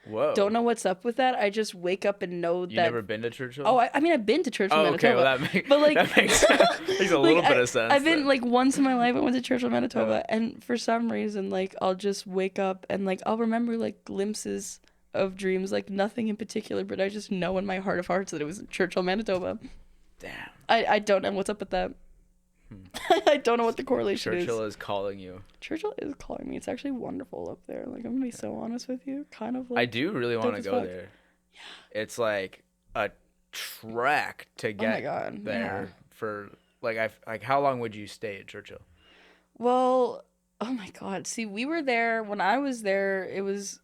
Whoa. Don't know what's up with that. I just wake up and know that. You never been to Churchill? Oh, I mean, I've been to Churchill, Manitoba. Okay, well, that makes a little bit of sense. I've been, like, once in my life, I went to Churchill, Manitoba, and for some reason, like, I'll just wake up and, like, I'll remember, like, glimpses of dreams, like, nothing in particular, but I just know in my heart of hearts that it was Churchill, Manitoba. Damn. I don't know what's up with that. I don't know what the correlation is. Churchill is calling you. Churchill is calling me. It's actually wonderful up there. Like, I'm gonna be so honest with you. Kind of like. I do really want to go there. It's like a trek to Oh my get God. there for like how long would you stay at Churchill? Well, oh my God. See, we were there when I was there, it was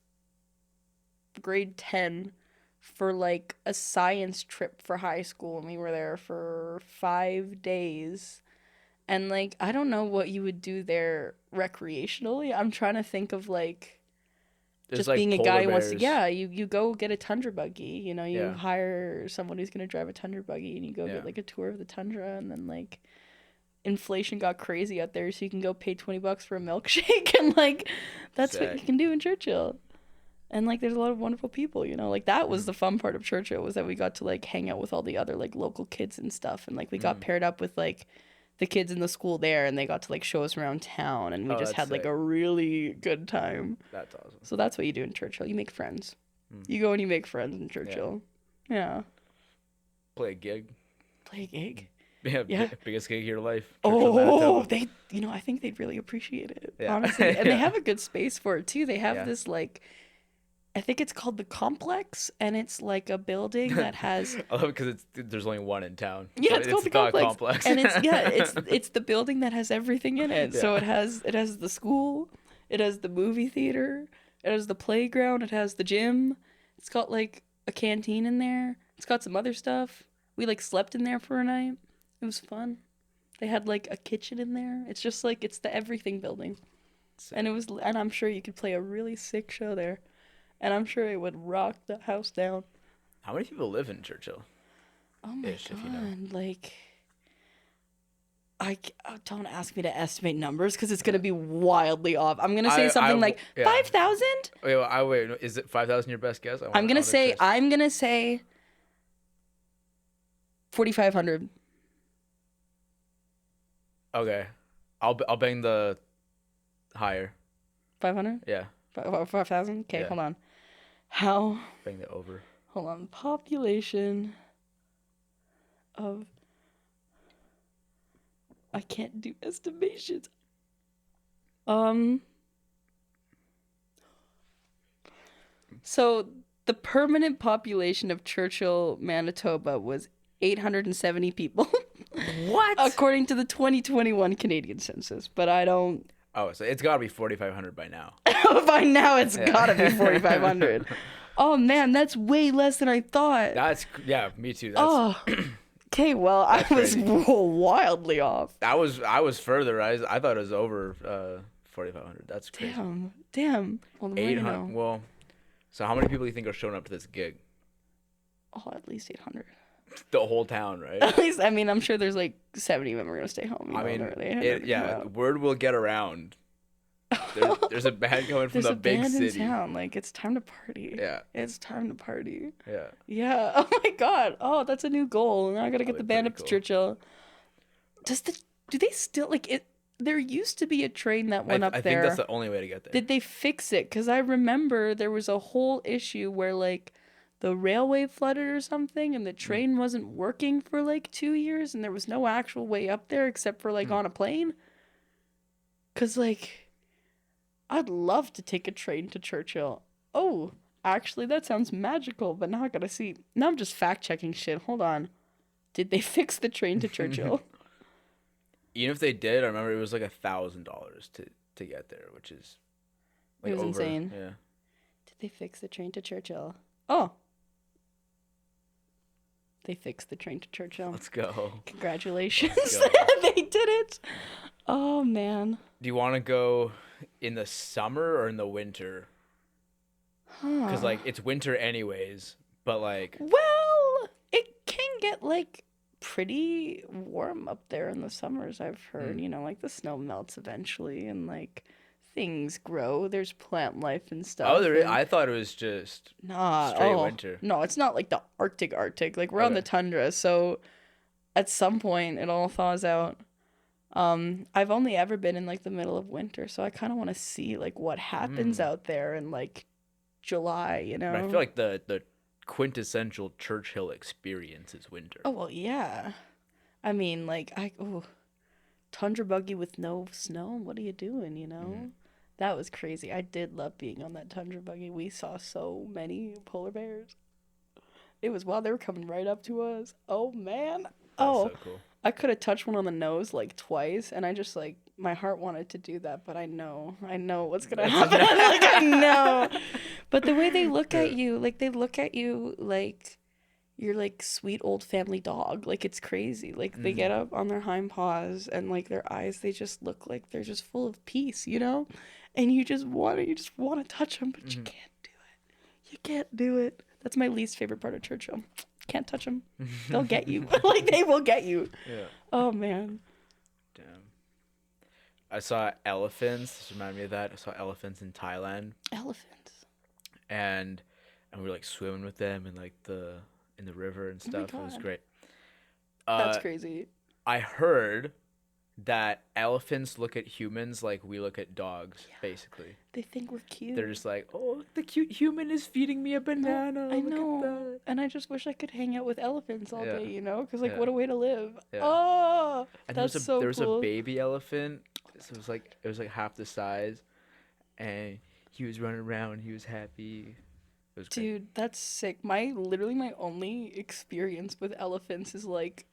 grade 10 for like a science trip for high school, and we were there for 5 days. And like, I don't know what you would do there recreationally. I'm trying to think of like There's just like being a guy polar who wants to, bears. yeah, you go get a tundra buggy, you Yeah. hire someone who's going to drive a tundra buggy and you go Yeah. get like a tour of the tundra, and then like inflation got crazy out there, so you can go pay $20 for a milkshake and like that's what you Sick. can do in Churchill. And like there's a lot of wonderful people, like that was Mm. the fun part of Churchill, was that we got to like hang out with all the other like local kids and stuff, and like we got paired up with like the kids in the school there, and they got to like show us around town, and we Oh, just that's had like sick. a really good time. That's awesome. So that's what you do in Churchill. You make friends. Mm. You go and you make friends in Churchill. Yeah. Play a gig. Play a gig. Yeah, Yeah. biggest gig of your life. Churchill, Oh, Manitoba. they, I think they'd really appreciate it, Yeah. honestly. And they Yeah. have a good space for it too. They have Yeah. this like, I think it's called the Complex, and it's like a building that has, I love it because there's only one in town. yeah, So it's called the not Complex. complex. And it's the building that has everything in it. So Yeah. it has the school, it has the movie theater, it has the playground, it has the gym. It's got like a canteen in there. It's got some other stuff. We like slept in there for a night. It was fun. They had like a kitchen in there. It's just like it's the everything building. Sick. And I'm sure you could play a really sick show there. And I'm sure it would rock the house down. How many people live in Churchill? Oh my Ish, God. if you know. Like, don't ask me to estimate numbers because it's going to be wildly off. I'm going to say something like yeah. 5,000? Wait. Is it 5,000 your best guess? I'm going to say 4,500. Okay, I'll bang the higher. 500? Yeah, 5,000? Okay, Yeah. hold on. How? bang the over. Hold on. Population of. I can't do estimations. So the permanent population of Churchill, Manitoba was 870 people, What? according to the 2021 Canadian census. But I don't. Oh, so it's got to be 4,500 by now. By now, it's Yeah. gotta be 4,500. Oh man, that's way less than I thought. Yeah, me too. That's Oh. Okay, well, That's I was crazy. wildly off. I was further. I thought it was over 4,500. That's crazy. Damn. Well, the more you 800. know. Well, so how many people do you think are showing up to this gig? Oh, at least 800. The whole town, right? At least, I mean, I'm sure there's like 70 of them are gonna stay home. I mean, yeah. yeah, word will get around. There's a band coming from There's the a big band city. in town. Like, it's time to party. Yeah, It's time to party. yeah. Yeah. Oh my God. Oh, that's a new goal. Now I gotta get That'd the be band up pretty to cool. Churchill. Do they still like it? There used to be a train that went up I there. think that's the only way to get there. Did they fix it? Because I remember there was a whole issue where like the railway flooded or something, and the train wasn't working for like 2 years, and there was no actual way up there except for like on a plane. Cause like, I'd love to take a train to Churchill. Oh, actually, that sounds magical. But now I gotta see. Now I'm just fact checking shit. Hold on. Did they fix the train to Churchill? Even if they did, I remember it was like $1,000 to get there, which is like It was over. insane. Yeah. Did they fix the train to Churchill? Oh. They fixed the train to Churchill. Let's go. Congratulations. Let's go. They did it. Oh, man. Do you want to go in the summer or in the winter? Because like it's winter anyways, but like Well, it can get like pretty warm up there in the summers, I've heard. Like the snow melts eventually and like things grow. There's plant life and stuff. and- I thought it was just Nah, straight winter. No, it's not like the Arctic. Like we're on the Okay. tundra, so at some point it all thaws out. I've only ever been in like the middle of winter, so I kind of want to see like what happens out there in like July, But I feel like the quintessential Churchill experience is winter. Oh well, yeah. I mean, like tundra buggy with no snow. What are you doing? That was crazy. I did love being on that tundra buggy. We saw so many polar bears. It was wild. They were coming right up to us. Oh, man. That's so cool. I could have touched one on the nose like twice, and I just like my heart wanted to do that, but I know what's gonna happen. Like I know. But the way they look at you, like they look at you like you're like sweet old family dog. Like it's crazy. Like they get up on their hind paws and like their eyes, they just look like they're just full of peace, you know? And you just want to touch them, but you can't do it. You can't do it. That's my least favorite part of Churchill. Can't touch them. They'll get you. Like they will get you. Yeah. Oh man. Damn. I saw elephants. This reminded me of that. I saw elephants in Thailand. Elephants. And we were like swimming with them in like in the river and stuff. It was great. That's crazy. I heard that elephants look at humans like we look at dogs, basically. They think we're cute. They're just like, oh, the cute human is feeding me a banana. I know. And I just wish I could hang out with elephants all day, you know? Because, like, what a way to live. Yeah. Oh, and that's so cool. There was a baby elephant. So it was like half the size. And he was running around. He was happy. It was great. Dude, that's sick. Literally my only experience with elephants is, like,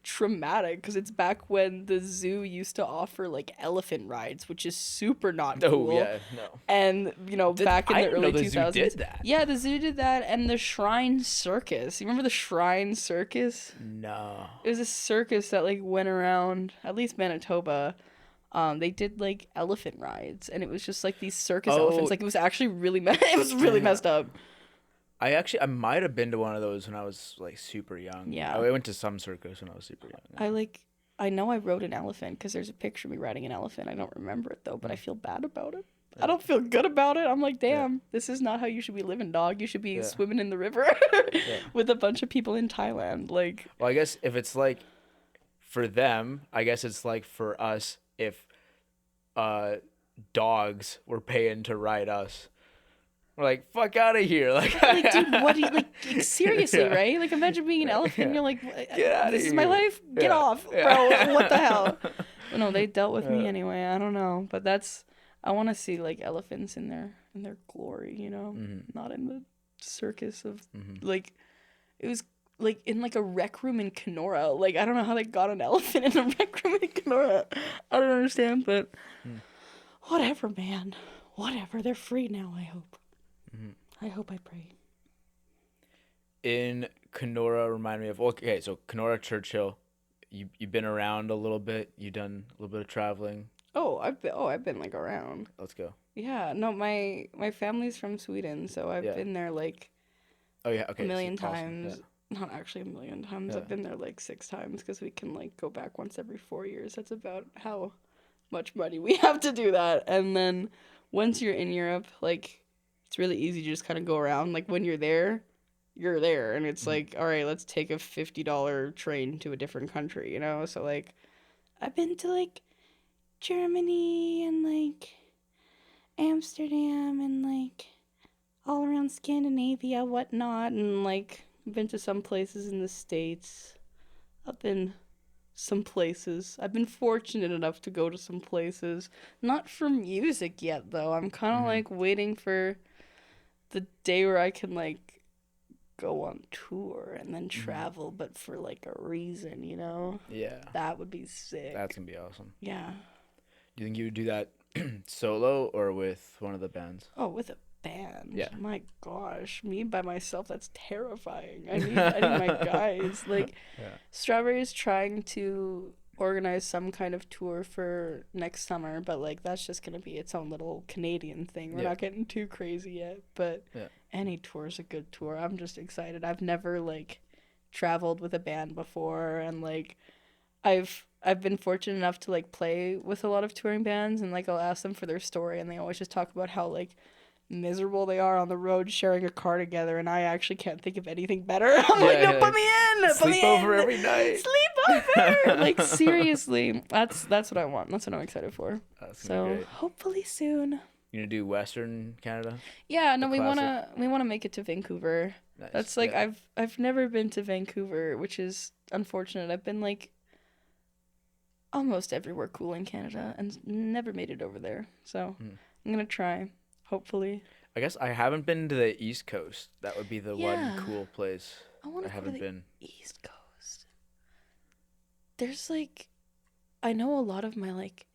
traumatic because it's back when the zoo used to offer like elephant rides, which is super not cool. Oh yeah, no. And you know, back in the early 2000s, zoo did that. Yeah, the zoo did that, and the Shrine Circus. You remember the Shrine Circus? No. It was a circus that like went around at least Manitoba. They did like elephant rides, and it was just like these circus elephants. Like it was actually really it was really messed up. I might have been to one of those when I was like super young. Yeah. I went to some circus when I was super young. I know I rode an elephant because there's a picture of me riding an elephant. I don't remember it though, but I feel bad about it. Yeah. I don't feel good about it. I'm like, damn, this is not how you should be living, dog. You should be swimming in the river with a bunch of people in Thailand. Like, well, I guess if it's like for them, I guess it's like for us if dogs were paying to ride us. We're like, fuck out of here. Like, dude, what do you, like, seriously, right? Like, imagine being an elephant. You're like, this is my life. Get off, bro. What the hell? Well, no, they dealt with me anyway. I don't know. But I want to see, like, elephants in their glory, you know? Not in the circus of, like, it was, like, in, like, a rec room in Kenora. Like, I don't know how they got an elephant in a rec room in Kenora. I don't understand, but whatever, man. Whatever. They're free now, I hope. I hope, I pray. In Kenora, remind me of so Kenora, Churchill. You've been around a little bit. You've done a little bit of traveling. I've been like around. Let's go. Yeah, no, my family's from Sweden, so I've been there like a million times. Awesome. Yeah. Not actually a million times. Yeah. I've been there like 6 times because we can like go back once every 4 years. That's about how much money we have to do that. And then once you're in Europe, like, it's really easy to just kind of go around. Like, when you're there, and it's like, all right, let's take a $50 train to a different country, you know? So, like, I've been to, like, Germany and, like, Amsterdam and, like, all around Scandinavia, whatnot, and, like, been to some places in the States. I've been some places. I've been fortunate enough to go to some places. Not for music yet, though. I'm kind of, like, waiting for the day where I can, like, go on tour and then travel, but for, like, a reason, you know? Yeah. That would be sick. That's gonna be awesome. Yeah. Do you think you would do that solo or with one of the bands? Oh, with a band. Yeah. My gosh. Me by myself, that's terrifying. I need my guys. Like, Strawberry is trying to organize some kind of tour for next summer, but like that's just gonna be its own little Canadian thing. We're not getting too crazy yet, but any tour is a good tour. I'm just excited. I've never like traveled with a band before, and like I've been fortunate enough to like play with a lot of touring bands, and like I'll ask them for their story, and they always just talk about how like miserable they are on the road sharing a car together, and I actually can't think of anything better. I'm like, no, put me in. Sleep over every night. Sleep over. Like, seriously, that's what I want. That's what I'm excited for. So hopefully soon. You gonna do Western Canada? Yeah, no, we wanna make it to Vancouver. Nice. That's like I've never been to Vancouver, which is unfortunate. I've been like almost everywhere cool in Canada and never made it over there. So I'm gonna try. Hopefully. I guess I haven't been to the East Coast. That would be the Yeah. one cool place I want I to go to haven't the been. East Coast. There's like, I know a lot of my like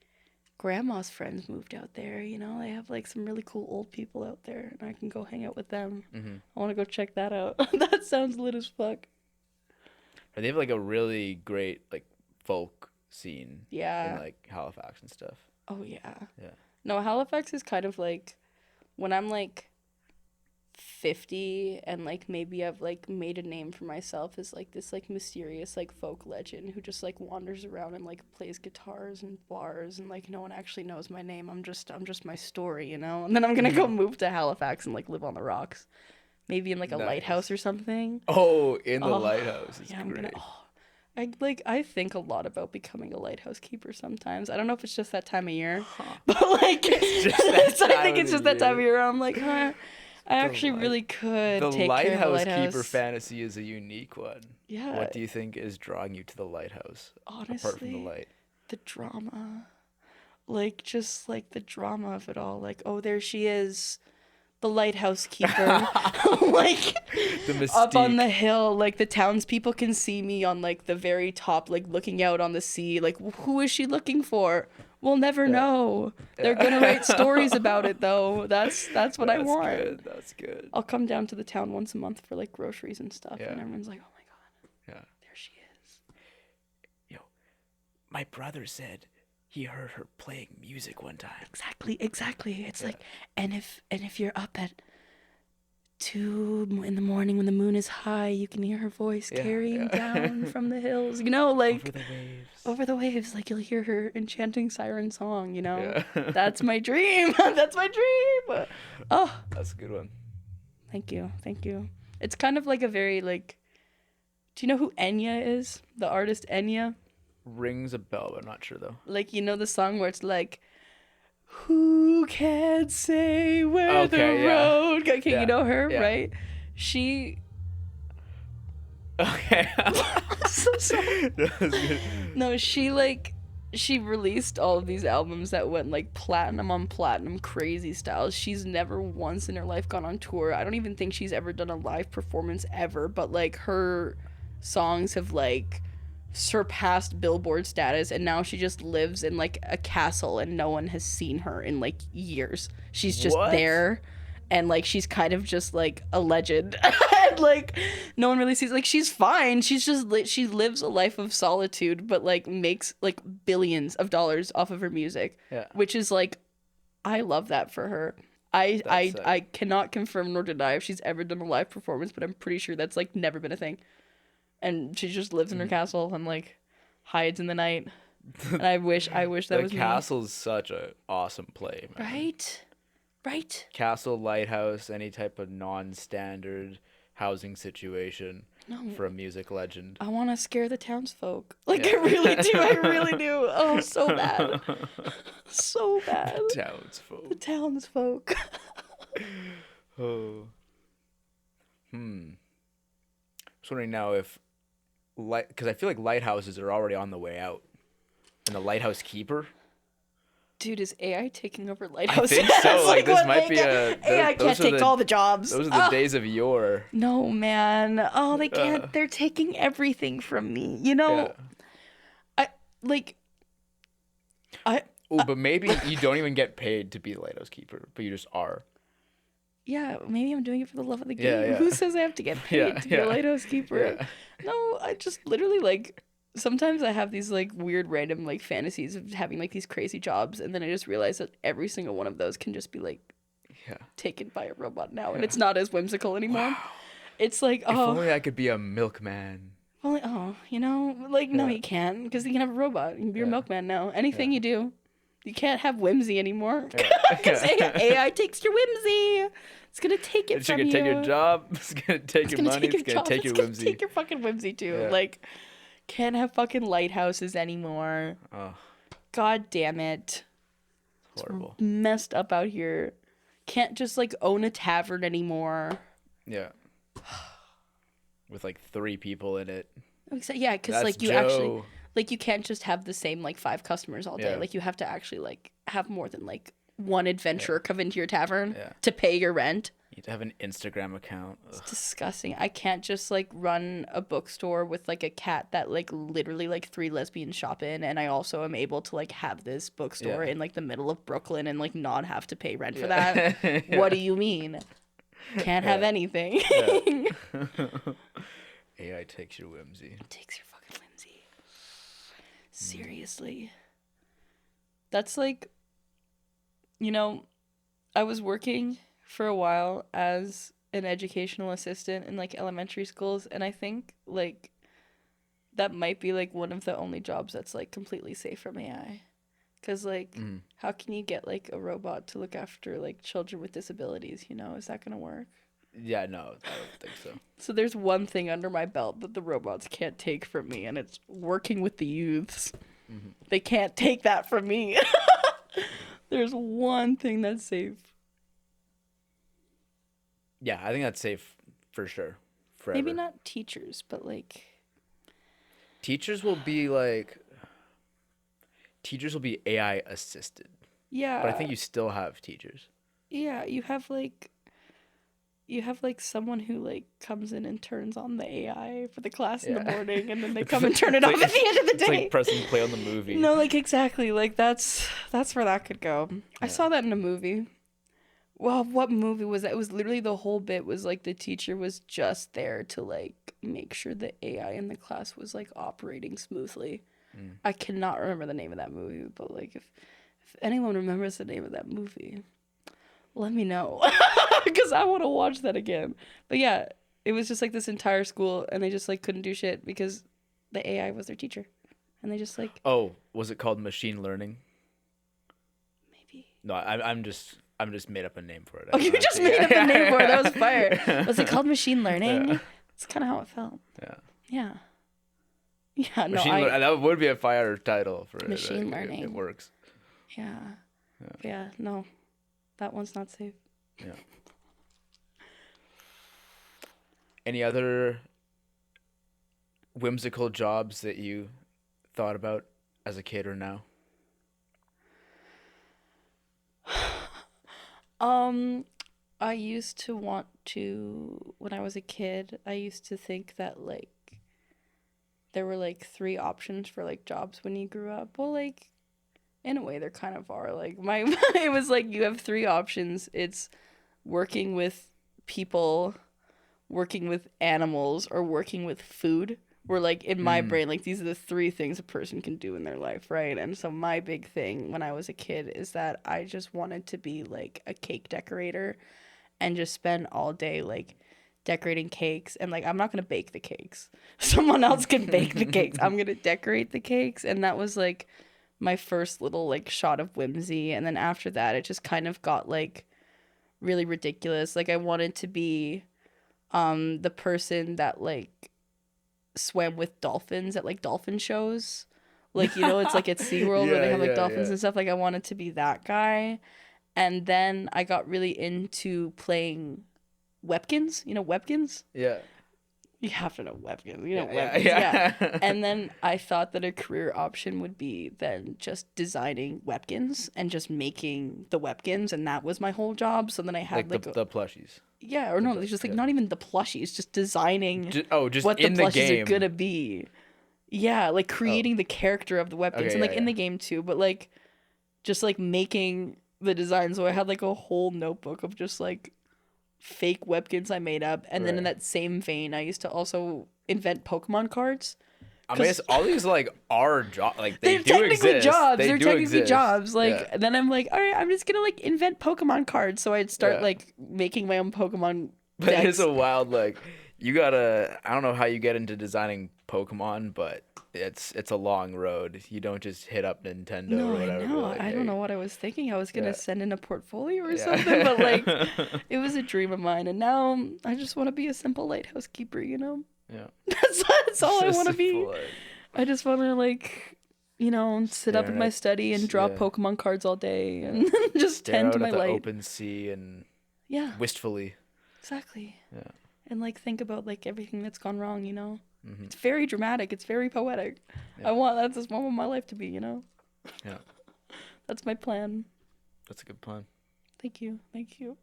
grandma's friends moved out there. You know, they have like some really cool old people out there, and I can go hang out with them. Mm-hmm. I want to go check that out. That sounds lit as fuck. They have like a really great like folk scene Yeah. in like Halifax and stuff. Oh yeah. Yeah. No, Halifax is kind of like when I'm like 50 and like maybe I've like made a name for myself as like this like mysterious like folk legend who just like wanders around and like plays guitars and bars and like no one actually knows my name. I'm just my story, you know? And then I'm gonna go move to Halifax and like live on the rocks. Maybe in like a Nice. lighthouse or something. Oh, in the lighthouse. It's Yeah, great. I think a lot about becoming a lighthouse keeper sometimes. I don't know if it's just that time of year, Huh. but like I think it's just that time of year. I'm like, huh, I actually really could The take care of a lighthouse lighthouse. keeper fantasy is a unique one. Yeah. What do you think is drawing you to the lighthouse? Honestly, apart from the light. The drama, like just like the drama of it all. Like, oh, there she is, the lighthouse keeper, like The mystique. up on the hill. Like the townspeople can see me on like the very top, like looking out on the sea. Like, who is she looking for? We'll never know. They're gonna write stories about it though. That's what I want. Good. That's good. I'll come down to the town once a month for like groceries and stuff, Yeah. and everyone's like, "Oh my god, Yeah. there she is." Yo, my brother said he heard her playing music one time. Exactly. It's like, and if you're up at 2 in the morning when the moon is high, you can hear her voice carrying down from the hills. You know, like over the waves. Like you'll hear her enchanting siren song. You know, that's my dream. That's my dream. Oh, that's a good one. Thank you. It's kind of like a very like. Do you know who Enya is? The artist Enya. Rings a bell, but I'm not sure though. Like, you know the song where it's like, who can say where the road... Okay, you know her, right? She... Okay. So sorry. No, she released all of these albums that went like platinum on platinum, crazy styles. She's never once in her life gone on tour. I don't even think she's ever done a live performance ever, but like her songs have like surpassed Billboard status, and now she just lives in like a castle and no one has seen her in like years. She's just there, and like she's kind of just like a legend. And like no one really sees, like she's fine, she's just she lives a life of solitude, but like makes like billions of dollars off of her music, which is like, I love that for her. I cannot confirm nor deny if she's ever done a live performance, but I'm pretty sure that's like never been a thing. And she just lives in her castle and like hides in the night. And I wish that was me. The castle's such a awesome play, man. Right. Castle, lighthouse, any type of non-standard housing situation for a music legend. I want to scare the townsfolk. Like I really do. I really do. Oh, so bad. So bad. The townsfolk. Oh. I was wondering now if because I feel like lighthouses are already on the way out, and the lighthouse keeper. Dude, is AI taking over lighthouses? I think so. Like this might be AI can't take all the jobs. Those are the days of yore. No, man. Oh, they can't. They're taking everything from me. You know, but maybe you don't even get paid to be the lighthouse keeper, but you just are. Yeah, maybe I'm doing it for the love of the game. Yeah. Who says I have to get paid to be a lighthouse keeper? Yeah. No, I just literally like sometimes I have these like weird random like fantasies of having like these crazy jobs, and then I just realize that every single one of those can just be like taken by a robot now, and it's not as whimsical anymore. Wow. It's like, if only I could be a milkman. You know, like no, you can't, because you can have a robot. You can be your milkman now. Anything you do. You can't have whimsy anymore because AI takes your whimsy. It's gonna take it from you. It's gonna take your job. It's gonna take your money. It's gonna take your whimsy. Take your fucking whimsy too. Yeah. Like, can't have fucking lighthouses anymore. Oh. God damn it. It's horrible. It's messed up out here. Can't just like own a tavern anymore. Yeah. With like 3 people in it. Yeah, because like you Joe. Actually. Like, you can't just have the same, like, 5 customers all day. Yeah. Like, you have to actually, like, have more than, like, one adventurer come into your tavern Yeah. to pay your rent. You need to have an Instagram account. It's disgusting. I can't just like run a bookstore with like a cat that like literally like 3 lesbians shop in, and I also am able to like have this bookstore in like the middle of Brooklyn and like not have to pay rent for that. What do you mean? Can't have anything. AI takes your whimsy. It takes your fucking whimsy. Seriously. That's like, you know, I was working for a while as an educational assistant in like elementary schools, and I think like that might be like one of the only jobs that's like completely safe from AI, because like how can you get like a robot to look after like children with disabilities, you know? Is that gonna work? Yeah, no, I don't think so. So there's one thing under my belt that the robots can't take from me, and it's working with the youths. They can't take that from me. There's one thing that's safe. Yeah, I think that's safe for sure. Forever. Maybe not teachers, but like teachers will be AI assisted. Yeah. But I think you still have teachers. Yeah, you have like someone who like comes in and turns on the AI for the class in the morning, and then they come and turn it off at the end of the day. It's like pressing play on the movie. No, like exactly. Like that's where that could go. I saw that in a movie. Well, what movie was that? It was literally the whole bit was like the teacher was just there to like make sure the AI in the class was like operating smoothly. I cannot remember the name of that movie, but like if anyone remembers the name of that movie, let me know, because I want to watch that again. But yeah, it was just like this entire school, and they just like couldn't do shit because the AI was their teacher, and they just like. Oh, was it called machine learning? Maybe. No, I'm just made up a name for it. Oh, you just made up a name for it. That was fire. Was it called machine learning? Yeah. That's kind of how it felt. Yeah. Yeah. Yeah. No, that would be a fire title for machine it. learning. It works. Yeah. Yeah. No, that one's not safe. Yeah. Any other whimsical jobs that you thought about as a kid or now? I used to want to, when I was a kid, I used to think that like there were like 3 options for like jobs when you grew up. Well, like in a way there kind of are. Like it was like you have 3 options. It's working with people, working with animals, or working with food. Where like in my brain, like these are the 3 things a person can do in their life, right? And so my big thing when I was a kid is that I just wanted to be like a cake decorator and just spend all day like decorating cakes. And like I'm not gonna bake the cakes. Someone else can bake the cakes. I'm gonna decorate the cakes. And that was like my first little like shot of whimsy. And then after that it just kind of got like really ridiculous. Like I wanted to be the person that like swam with dolphins at like dolphin shows, like, you know, it's like at SeaWorld where they have like dolphins and stuff. Like I wanted to be that guy. And then I got really into playing Webkins. You know Webkins? Yeah. You have to know Webkins. You know Webkins. Yeah. And then I thought that a career option would be then just designing Webkins and just making the Webkins, and that was my whole job. So then I had like the plushies. Yeah, or no, it's just like not even the plushies, just designing just what the in plushies the game. are gonna be. Yeah, like creating the character of the Webkins, Okay, and like in the game too, but like just like making the design. So I had like a whole notebook of just like fake Webkins I made up, and then in that same vein, I used to also invent Pokemon cards. I mean, all these like are jobs. Like they're do technically exist. jobs. They're technically exist. jobs. Like then I'm like, all right, I'm just gonna like invent Pokemon cards. So I'd start like making my own Pokemon decks. But it's a wild like you gotta. I don't know how you get into designing Pokemon, but it's a long road. You don't just hit up Nintendo or whatever. I know. Like, I don't know what I was thinking. I was gonna send in a portfolio or something, but like it was a dream of mine, and now I just want to be a simple lighthouse keeper. You know. Yeah. That's all I want to be. I just want to like, you know, sit up in my study and draw Pokemon cards all day and just tend to my light. Open sea and wistfully. Exactly. Yeah. And like think about like everything that's gone wrong, you know. Mm-hmm. It's very dramatic. It's very poetic. Yeah. That's just what I want my life to be, you know. Yeah. That's my plan. That's a good pun. Thank you. Thank you.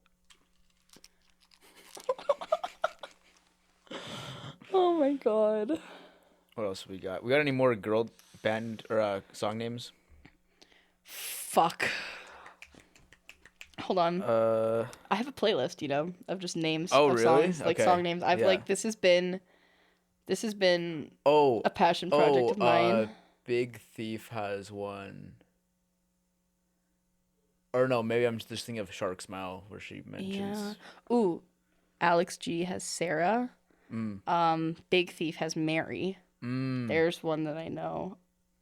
Oh my god. What else we got? We got any more girl band or song names? Fuck. Hold on. I have a playlist, you know, of just names Oh, of really? songs, like Okay. song names. I've Yeah. like this has been a passion project of mine. Big Thief has one. Or no, maybe I'm just thinking of Shark Smile where she mentions. Yeah. Ooh, Alex G has Sarah. Big Thief has Mary. There's one that I know.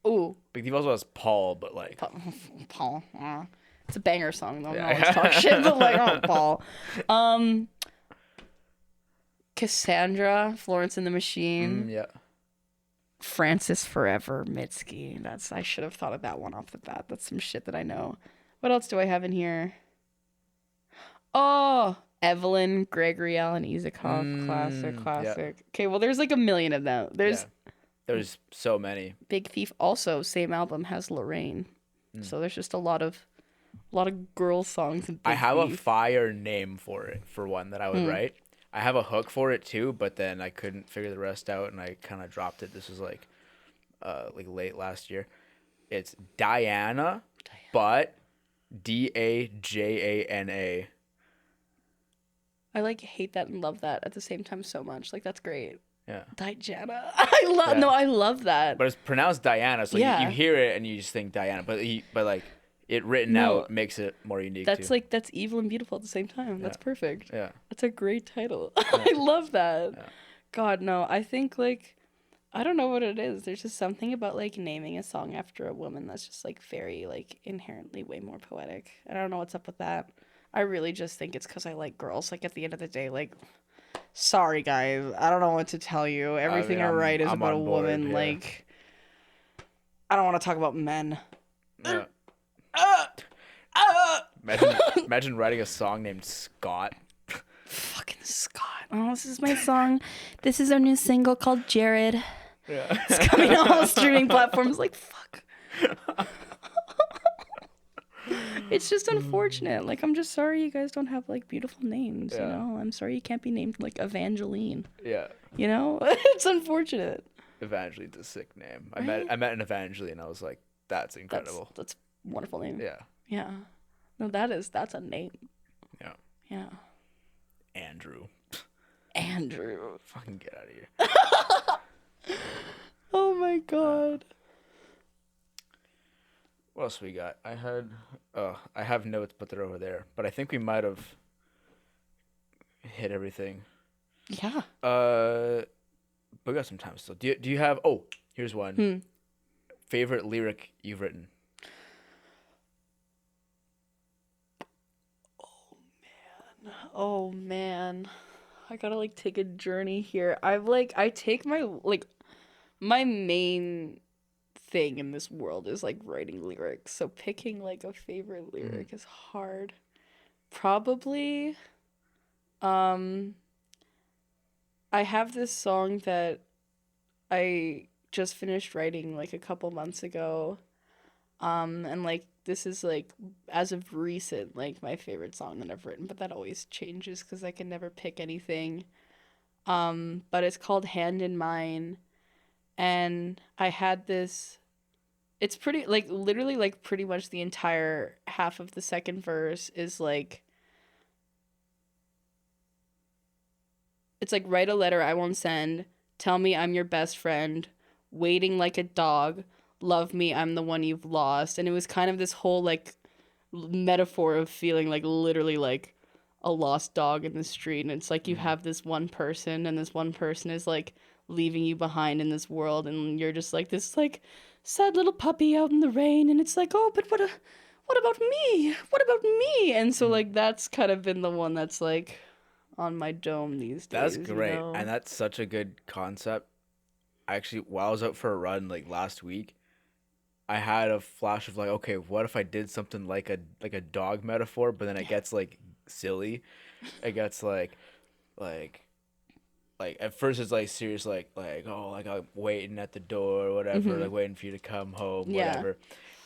Ooh. Big Thief also has Paul, but like Paul. It's a banger song though. Yeah. No one's talk shit, but like, oh, Paul. Cassandra, Florence and the Machine. yeah. Francis Forever, Mitski. I should have thought of that one off the bat. That's some shit that I know. What else do I have in here? Oh, Evelyn, Gregory Alan Isakov, classic. Yeah. Okay, well, there's like a million of them. There's so many. Big Thief also, same album, has Lorraine. So there's just a lot of girl songs in Big I have Thief. a fire name for it, for one that I would write. I have a hook for it too, but then I couldn't figure the rest out and I kind of dropped it. This was like late last year. It's Diana, but Dajana. I like hate that and love that at the same time so much. Like that's great. Yeah. Diana. I love that. But it's pronounced Diana, so you hear it and you just think Diana, but like it written out makes it more unique. That's too. like that's evil and beautiful at the same time. That's perfect. Yeah. That's a great title. I love that. Yeah. God, no. I think like I don't know what it is. There's just something about like naming a song after a woman that's just like very like inherently way more poetic. I don't know what's up with that. I really just think it's because I like girls. Like at the end of the day, like sorry guys, I don't know what to tell you. Everything I write is about a woman. Yeah. Like I don't want to talk about men. Yeah. Imagine writing a song named Scott. Fucking Scott. Oh, this is my song. This is our new single called Jared. Yeah. It's coming on all streaming platforms. Like, fuck. It's just unfortunate. Like, I'm just sorry you guys don't have, like, beautiful names, you know? I'm sorry you can't be named, like, Evangeline. Yeah. You know? It's unfortunate. Evangeline's a sick name. Right? I met an Evangeline and I was like, that's incredible. That's a wonderful name. Yeah. Yeah. No, that's a name. Yeah. Yeah. Andrew. Fucking get out of here. Oh my god. What else we got? I have notes, but they're over there. But I think we might have hit everything. Yeah. But we got some time still. Do you have? Oh, here's one. Favorite lyric you've written? Oh man. I gotta like take a journey here. I take my main thing in this world is like writing lyrics. So picking like a favorite lyric is hard. Probably I have this song that I just finished writing like a couple months ago. And like this is like as of recent like my favorite song that I've written, but that always changes because I can never pick anything. But it's called Hand in Mine, and I had this. It's pretty like literally like pretty much the entire half of the second verse is like. It's like write a letter I won't send. Tell me I'm your best friend. Waiting like a dog. Love me, I'm the one you've lost. And it was kind of this whole like metaphor of feeling like literally like a lost dog in the street. And it's like you have this one person and this one person is like leaving you behind in this world, and you're just like this like sad little puppy out in the rain, and it's like, oh, but what about me? What about me? And so like that's kind of been the one that's like on my dome these days. That's great. You know? And that's such a good concept. Actually, while I was out for a run like last week, I had a flash of like, okay, what if I did something like a dog metaphor, but then it gets like silly. It gets like like at first it's like serious, like oh, like I'm waiting at the door or whatever, like waiting for you to come home, whatever.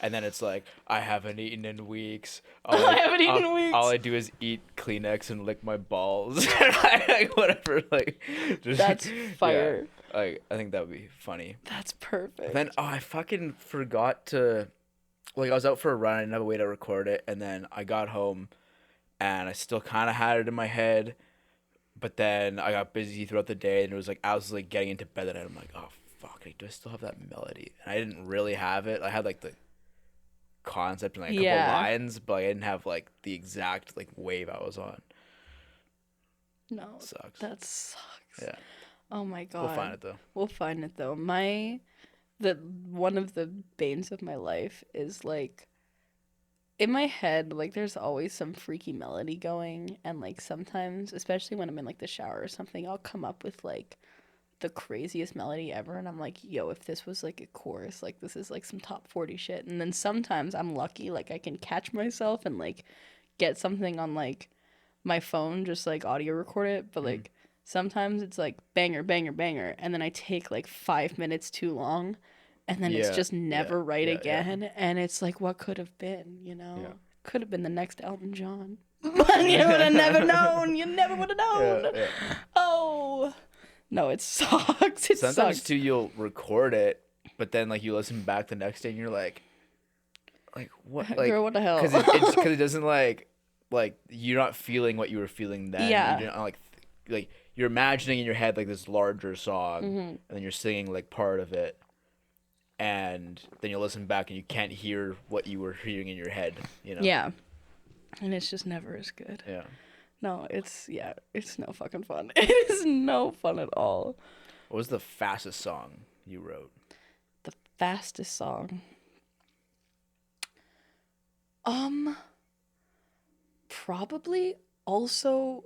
And then it's like, I haven't eaten in weeks. I haven't eaten in weeks. All I do is eat Kleenex and lick my balls. Like, whatever. Like, just, That's fire. Yeah, like, I think that would be funny. That's perfect. Then, I fucking forgot to... Like, I was out for a run. I didn't have a way to record it. And then I got home, and I still kind of had it in my head. But then I got busy throughout the day, and it was like, I was like getting into bed, and I'm like, oh, fuck, like, do I still have that melody? And I didn't really have it. I had, like, the concept and like a couple lines, but I didn't have like the exact like wave I was on. No, sucks. That sucks. Yeah. Oh my god. We'll find it though. One of the banes of my life is like in my head, like there's always some freaky melody going, and like sometimes, especially when I'm in like the shower or something, I'll come up with like the craziest melody ever, and I'm like, yo, if this was like a chorus, like this is like some top 40 shit. And then sometimes I'm lucky, like I can catch myself and like get something on like my phone, just like audio record it, but like sometimes it's like banger banger banger, and then I take like 5 minutes too long, and then it's just never right again. And it's like, what could have been, you know? Could have been the next Elton John. But you would have never known. You never would have known. Oh no, it sucks. Sometimes too, you'll record it, but then like you listen back the next day and you're like what? Like, girl, what the hell? Because it doesn't like you're not feeling what you were feeling then. Yeah. You're not, like you're imagining in your head like this larger song, and then you're singing like part of it, and then you listen back and you can't hear what you were hearing in your head. You know. Yeah. And it's just never as good. Yeah. No, it's no fucking fun. It is no fun at all. What was the fastest song you wrote? The fastest song? Probably also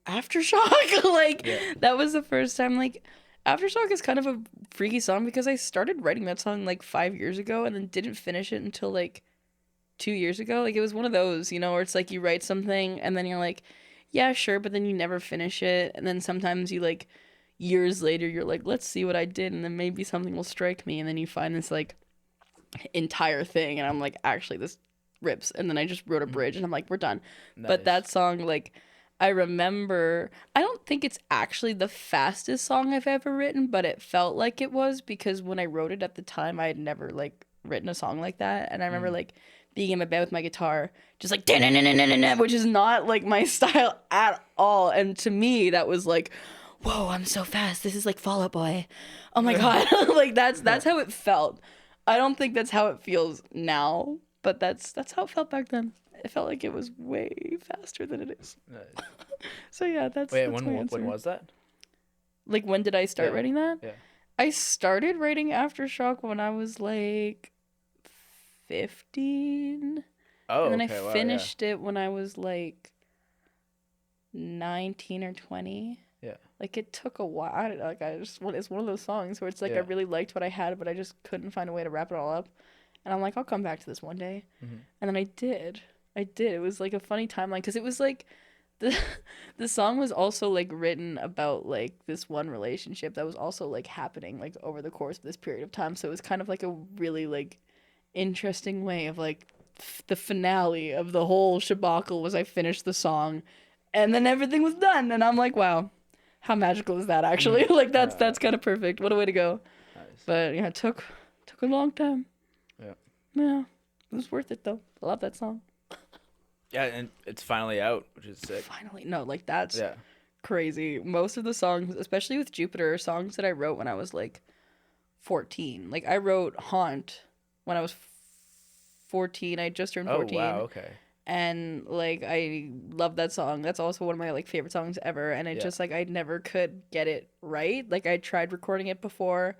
Aftershock. Like, that was the first time, like, Aftershock is kind of a freaky song because I started writing that song, like, 5 years ago and then didn't finish it until, like, 2 years ago. Like, it was one of those, you know, where it's like you write something and then you're like, yeah, sure, but then you never finish it. And then sometimes you, like, years later, you're like, let's see what I did, and then maybe something will strike me. And then you find this, like, entire thing, and I'm like, actually, this rips. And then I just wrote a bridge, and I'm like, we're done. Nice. But that song, like, I remember, I don't think it's actually the fastest song I've ever written, but it felt like it was, because when I wrote it at the time, I had never, like, written a song like that. And I remember, like, being in my bed with my guitar, just like, which is not like my style at all. And to me, that was like, whoa, I'm so fast. This is like Fall Out Boy. Oh my God. Like that's how it felt. I don't think that's how it feels now, but that's how it felt back then. It felt like it was way faster than it is. Nice. So yeah, that's my answer. When was that? Like, when did I start writing that? Yeah. I started writing Aftershock when I was like 15. Oh, and then I finished it when I was like 19 or 20. Yeah. Like, it took a while. It's one of those songs where it's like I really liked what I had, but I just couldn't find a way to wrap it all up. And I'm like, I'll come back to this one day. Mm-hmm. And then I did. It was like a funny timeline, because it was like the song was also like written about like this one relationship that was also like happening like over the course of this period of time. So it was kind of like a really like interesting way of like the finale of the whole shabacle was I finished the song and then everything was done, and I'm like, wow, how magical is that actually? Like that's kind of perfect. What a way to go. Nice. But yeah, it took a long time. Yeah, it was worth it though. I love that song. Yeah, and it's finally out, which is sick. Finally. No, like that's crazy. Most of the songs, especially with Jupiter, are songs that I wrote when I was like 14. Like, I wrote Haunt when I was 14. I just turned 14. Oh, wow, okay. And like, I love that song. That's also one of my like favorite songs ever. And it just like, I never could get it right. Like, I tried recording it before,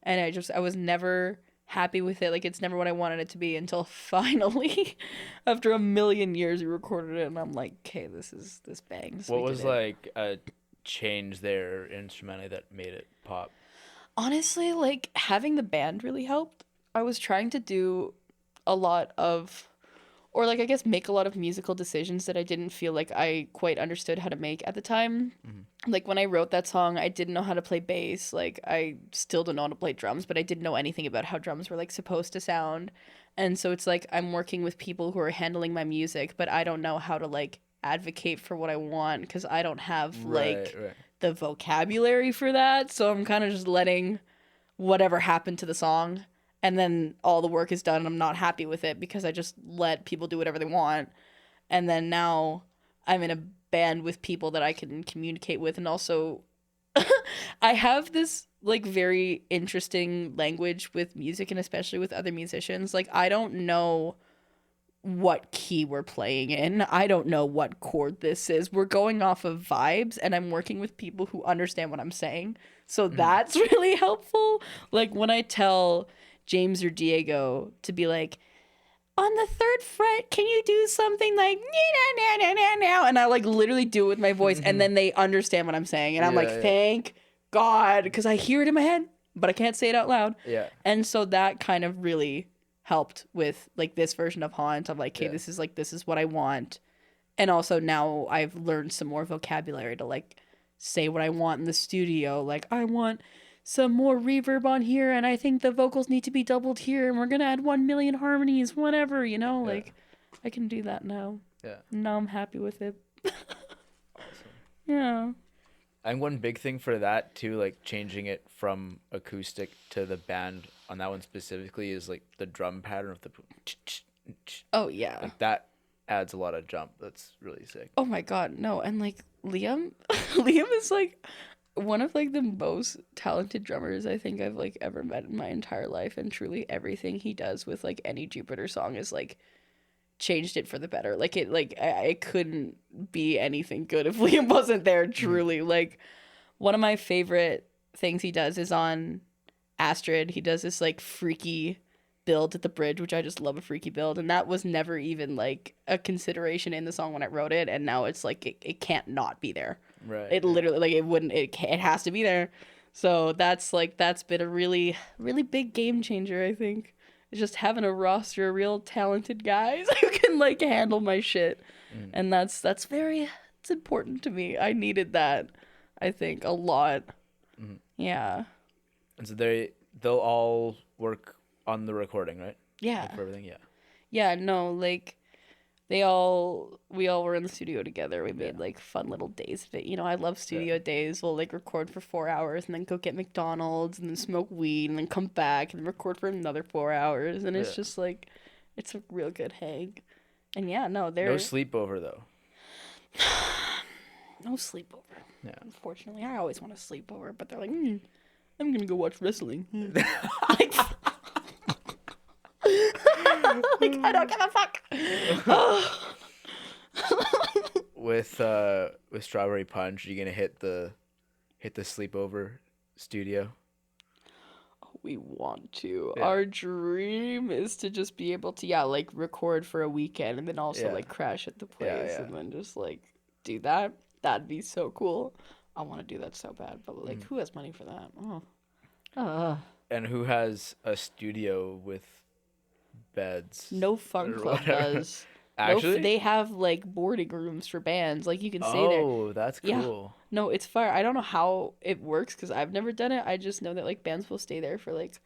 and I was never happy with it. Like, it's never what I wanted it to be until finally, after a million years, we recorded it, and I'm like, okay, this bangs. What was like a change there instrumentally that made it pop? Honestly, like, having the band really helped. I was trying to do a lot of or like I guess make a lot of musical decisions that I didn't feel like I quite understood how to make at the time. Like when I wrote that song, I didn't know how to play bass. Like I still don't know how to play drums, but I didn't know anything about how drums were like supposed to sound. And so it's like I'm working with people who are handling my music, but I don't know how to like advocate for what I want because I don't have like the vocabulary for that. So I'm kind of just letting whatever happened to the song, and then all the work is done and I'm not happy with it because I just let people do whatever they want. And then now I'm in a band with people that I can communicate with, and also I have this like very interesting language with music, and especially with other musicians. Like I don't know what key we're playing in. I don't know what chord this is. We're going off of vibes, and I'm working with people who understand what I'm saying. So that's really helpful. Like when I tell James or Diego to be like, on the third fret, can you do something like and I like literally do it with my voice, and then they understand what I'm saying, and I'm like, thank God, because I hear it in my head, but I can't say it out loud. Yeah. And so that kind of really helped with like this version of Haunt. I'm like, hey, this is what I want. And also now I've learned some more vocabulary to like say what I want in the studio. Like I want some more reverb on here, and I think the vocals need to be doubled here, and we're gonna add 1 million harmonies, whatever, you know. Like I can do that now. Now I'm happy with it. Awesome. Yeah. And one big thing for that too, like changing it from acoustic to the band on that one specifically, is like the drum pattern of the oh yeah, like that adds a lot of jump. That's really sick. Oh my God, no. And like Liam Liam is like one of like the most talented drummers I think I've like ever met in my entire life, and truly everything he does with like any Jupiter song is like changed it for the better. Like it couldn't be anything good if Liam wasn't there, truly. Like one of my favorite things he does is on Astrid. He does this like freaky build at the bridge, which I just love, a freaky build, and that was never even like a consideration in the song when I wrote it, and now it's like it can't not be there. Right. It literally like it has to be there. So that's been a really big game changer, I think. It's just having a roster of real talented guys who can like handle my shit. And that's it's important to me. I needed that, I think, a lot. Yeah. And so they'll all work on the recording, right? Yeah. Like for everything, yeah. Yeah, no, like we all were in the studio together. We made like fun little days of it. You know, I love studio days. We'll like record for 4 hours and then go get McDonald's and then smoke weed and then come back and record for another 4 hours, and it's just like it's a real good hang. And yeah, no sleepover though. No sleepover. Yeah. Unfortunately, I always want to sleep over, but they're like, I'm gonna go watch wrestling. Like, like, I don't give a fuck. With Strawberry Punch, you gonna hit the sleepover studio? We want to. Yeah. Our dream is to just be able to like record for a weekend and then also like crash at the place and then just like do that. That'd be so cool. I want to do that so bad, but like who has money for that? And who has a studio with beds? No Fun Club does. Actually? They have like boarding rooms for bands. Like you can stay there. Oh, that's cool. Yeah. No, it's fire. I don't know how it works because I've never done it. I just know that like bands will stay there for like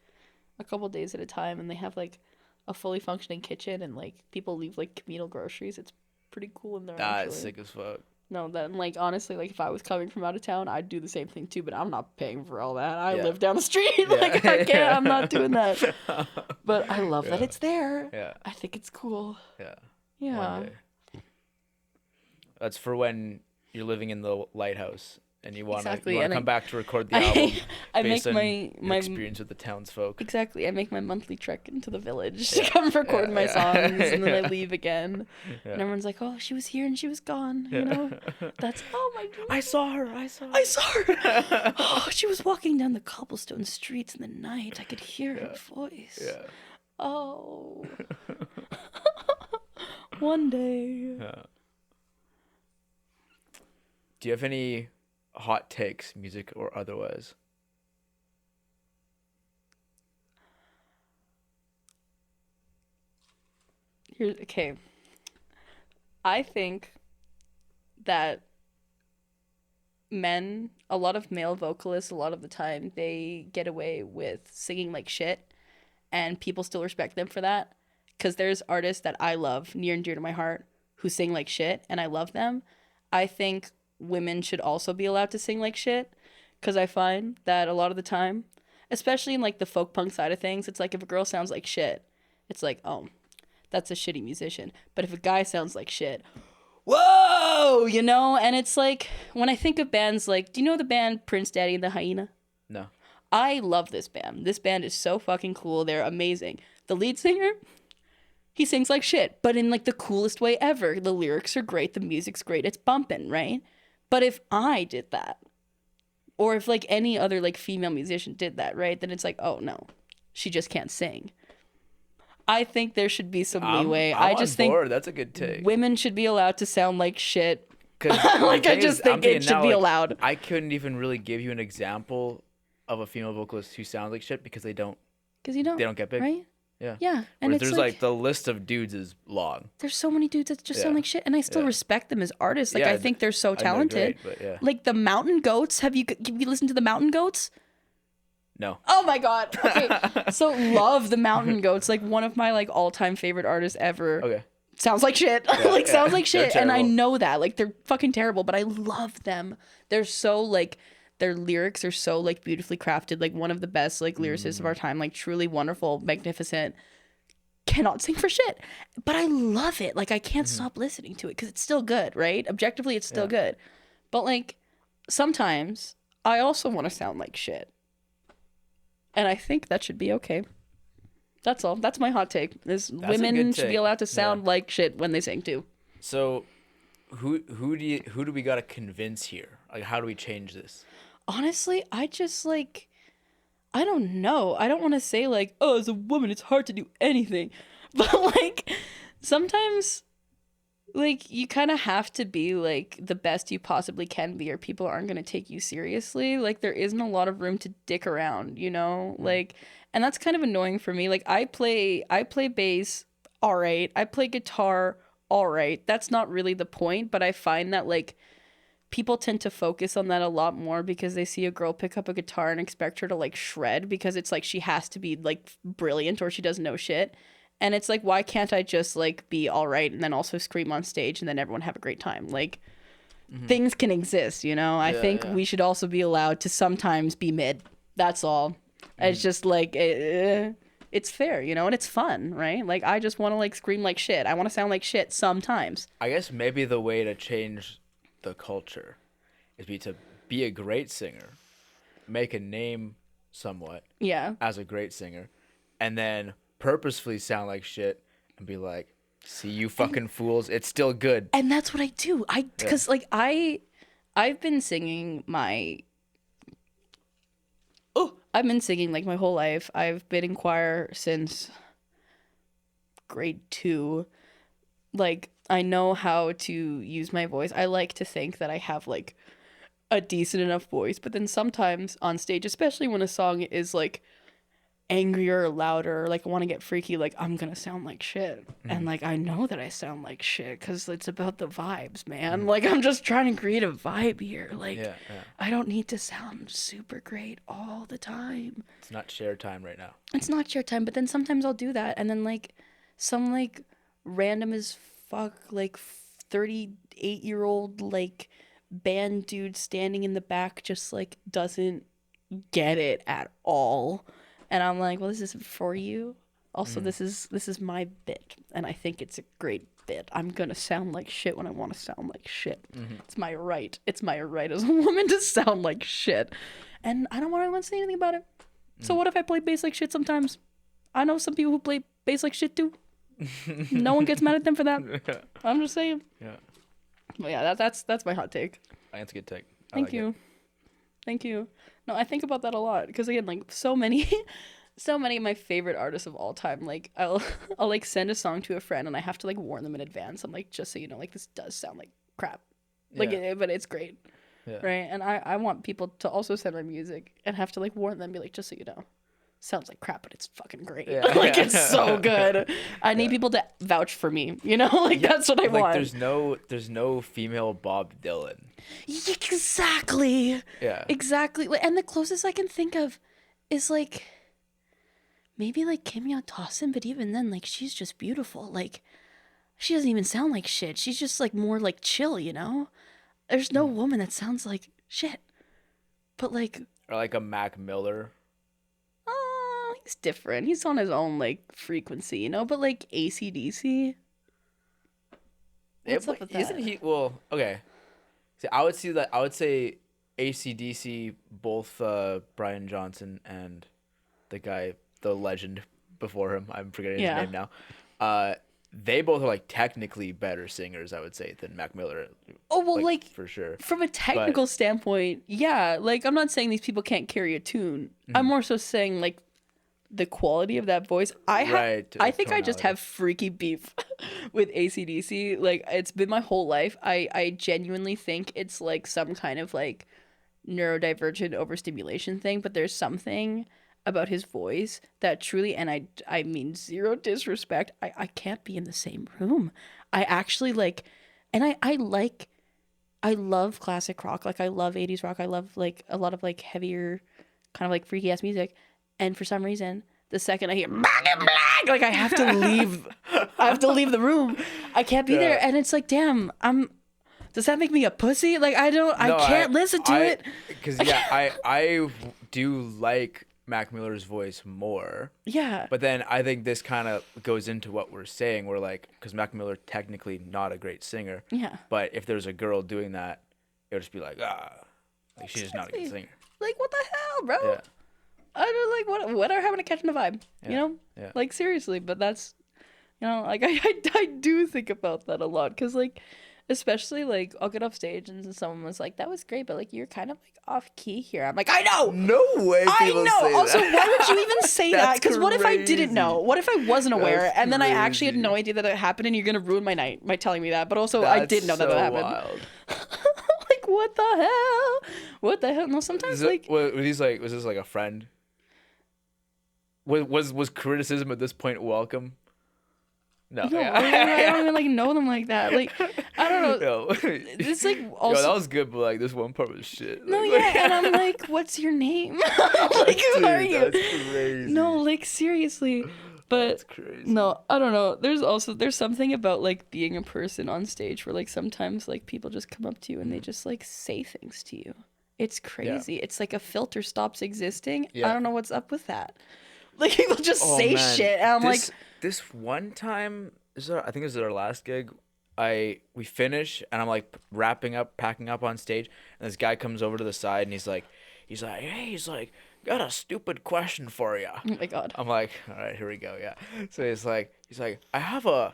a couple days at a time, and they have like a fully functioning kitchen, and like people leave like communal groceries. It's pretty cool in there. That's sick as fuck. No, then like honestly, like if I was coming from out of town, I'd do the same thing too. But I'm not paying for all that. I live down the street. Like I can't. I'm not doing that. But I love that it's there. Yeah. I think it's cool. Yeah. Yeah. One day. That's for when you're living in the lighthouse and you want to come back to record the album. I based make on my your experience with the townsfolk. Exactly. I make my monthly trek into the village to come record my songs, and then I leave again. And everyone's like, "Oh, she was here and she was gone." You know, that's my dream. I saw her. I saw her. Oh, she was walking down the cobblestone streets in the night. I could hear her voice. Yeah. Oh. One day. Yeah. Do you have any hot takes, music or otherwise? Okay. I think that a lot of male vocalists, a lot of the time, they get away with singing like shit, and people still respect them for that. Because there's artists that I love, near and dear to my heart, who sing like shit, and I love them. I think women should also be allowed to sing like shit, because I find that a lot of the time, especially in like the folk punk side of things, it's like if a girl sounds like shit, it's like, oh, that's a shitty musician. But if a guy sounds like shit, whoa, you know? And it's like, when I think of bands like, do you know the band Prince Daddy and the Hyena? No. I love this band. This band is so fucking cool. They're amazing. The lead singer, he sings like shit, but in like the coolest way ever. The lyrics are great. The music's great. It's bumping, right? But if I did that, or if like any other like female musician did that, right? Then it's like, oh no, she just can't sing. I think there should be some leeway. I just think think that's a good take. Women should be allowed to sound like shit. Like I just think it should be allowed. I couldn't even really give you an example of a female vocalist who sounds like shit because they don't. Because you don't. They don't get big. Right? Yeah. Yeah. And there's like the list of dudes is long. There's so many dudes that just sound like shit, and I still respect them as artists. Like I think they're so talented. They're great, but like the Mountain Goats. Have you listened to the Mountain Goats? No. Oh my god. Okay. So love the Mountain Goats. Like one of my like all-time favorite artists ever. Okay. Sounds like shit. Like sounds like shit. And I know that. Like they're fucking terrible, but I love them. They're so like their lyrics are so like beautifully crafted. Like one of the best like lyricists of our time. Like truly wonderful, magnificent. Cannot sing for shit. But I love it. Like I can't stop listening to it because it's still good, right? Objectively it's still good. But like sometimes I also want to sound like shit. And I think that should be okay. That's all. That's my hot take. Women should be allowed to sound like shit when they sing too. So, who do we gotta convince here? Like, how do we change this? Honestly, I just like, I don't know. I don't want to say like, oh, as a woman, it's hard to do anything, but like, sometimes, like you kind of have to be like the best you possibly can be, or people aren't gonna take you seriously. Like there isn't a lot of room to dick around, you know, like. And that's kind of annoying for me. Like I play bass, all right. I play guitar, all right. That's not really the point, but I find that like people tend to focus on that a lot more because they see a girl pick up a guitar and expect her to like shred because it's like she has to be like brilliant or she doesn't know shit. And it's like, why can't I just like be all right and then also scream on stage and then everyone have a great time? Like things can exist, you know? I think we should also be allowed to sometimes be mid. That's all. It's just like it's fair, you know, and it's fun, right? Like I just want to like scream like shit. I want to sound like shit sometimes. I guess maybe the way to change the culture is to be a great singer, make a name somewhat, as a great singer, and then purposefully sound like shit and be like, "See you fucking fools, it's still good." And that's what I do. Because like I've been singing like my whole life. I've been in choir since grade 2. Like I know how to use my voice. I like to think that I have like a decent enough voice, but then sometimes on stage, especially when a song is like angrier or louder, like I want to get freaky, like I'm gonna sound like shit. And like I know that I sound like shit because it's about the vibes, man. Like I'm just trying to create a vibe here. Like I don't need to sound super great all the time. It's not share time right now. It's not share time, but then sometimes I'll do that and then like some like random as fuck like 38-year-old like band dude standing in the back just like doesn't get it at all. And I'm like, well, this is for you. Also, this is my bit, and I think it's a great bit. I'm gonna sound like shit when I want to sound like shit. It's my right. It's my right as a woman to sound like shit, and I don't want anyone to say anything about it. So what if I play bass like shit sometimes? I know some people who play bass like shit too. No one gets mad at them for that. I'm just saying. Yeah. But yeah, that's my hot take. That's a good take. Thank you. Thank you. No, I think about that a lot because again, like so many of my favorite artists of all time, like I'll like send a song to a friend and I have to like warn them in advance. I'm like, just so you know, like this does sound like crap, like but it's great, right? And I want people to also send my music and have to like warn them, be like, just so you know, sounds like crap, but it's fucking great. Yeah. Like, it's so good. I need people to vouch for me, you know? Like, that's what I want. There's no female Bob Dylan. Exactly. Yeah. Exactly. And the closest I can think of is, like, maybe, like, Kim Dawson, but even then, like, she's just beautiful. Like, she doesn't even sound like shit. She's just, like, more, like, chill, you know? There's no woman that sounds like shit. But, like... Or, like, a Mac Miller. Oh, he's different. He's on his own, like, frequency, you know? But, like, AC/DC? What's up with that? Isn't he... Well, okay. See, I would say AC/DC, both Brian Johnson and the legend before him, I'm forgetting his name now. They both are, like, technically better singers, I would say, than Mac Miller. Oh, well, like for sure. From a technical standpoint, yeah. Like, I'm not saying these people can't carry a tune. I'm more so saying, like, the quality of that voice. I think I just have freaky beef with AC/DC. Like, it's been my whole life. I genuinely think it's, like, some kind of, like, neurodivergent overstimulation thing, but there's something about his voice that truly, and I mean zero disrespect, I can't be in the same room. I actually like, and I love classic rock. Like, I love 80s rock. I love, like, a lot of, like, heavier kind of, like, freaky ass music. And for some reason, the second I hear Back in Black, like, I have to leave. I have to leave the room. I can't be there. And it's like, damn, does that make me a pussy? Like, I can't listen to it. Because, I do like Mac Miller's voice more. Yeah. But then I think this kind of goes into what we're saying. We're like, because Mac Miller technically not a great singer. Yeah. But if there's a girl doing that, it would just be like, like, she's just not a good singer. Like, what the hell, bro? Yeah. I don't like what are having to catch in the vibe, you know? Yeah. Like, seriously, but that's, you know, like, I do think about that a lot, because, like, especially, like, I'll get off stage and someone was like, that was great, but, like, you're kind of, like, off key here. I'm like, I know! No way people say also, that. why would you even say that? Because what if I didn't know? What if I wasn't aware, That's and then I crazy. actually had no idea that it happened, and you're going to ruin my night by telling me that, but also I did know that happened. Wild. Like, what the hell? What the hell? No, sometimes, like... was this, like, a friend? Was criticism at this point welcome? No, I don't even, like, know them like that. Like, I don't know. It's like also. That was good, but, like, this one part was shit. No, yeah, and I'm like, what's your name? Like, who are you? That's crazy. No, like, seriously. But that's crazy. No, I don't know. There's something about, like, being a person on stage where, like, sometimes, like, people just come up to you and they just, like, say things to you. It's crazy. Yeah. It's like a filter stops existing. Yeah. I don't know what's up with that. Like, people just say shit, and I'm like... This one time, I think it was our last gig, we finish, and I'm, like, packing up on stage, and this guy comes over to the side, and he's like, hey, got a stupid question for you. Oh my God. I'm like, all right, here we go, yeah. So he's like, I have a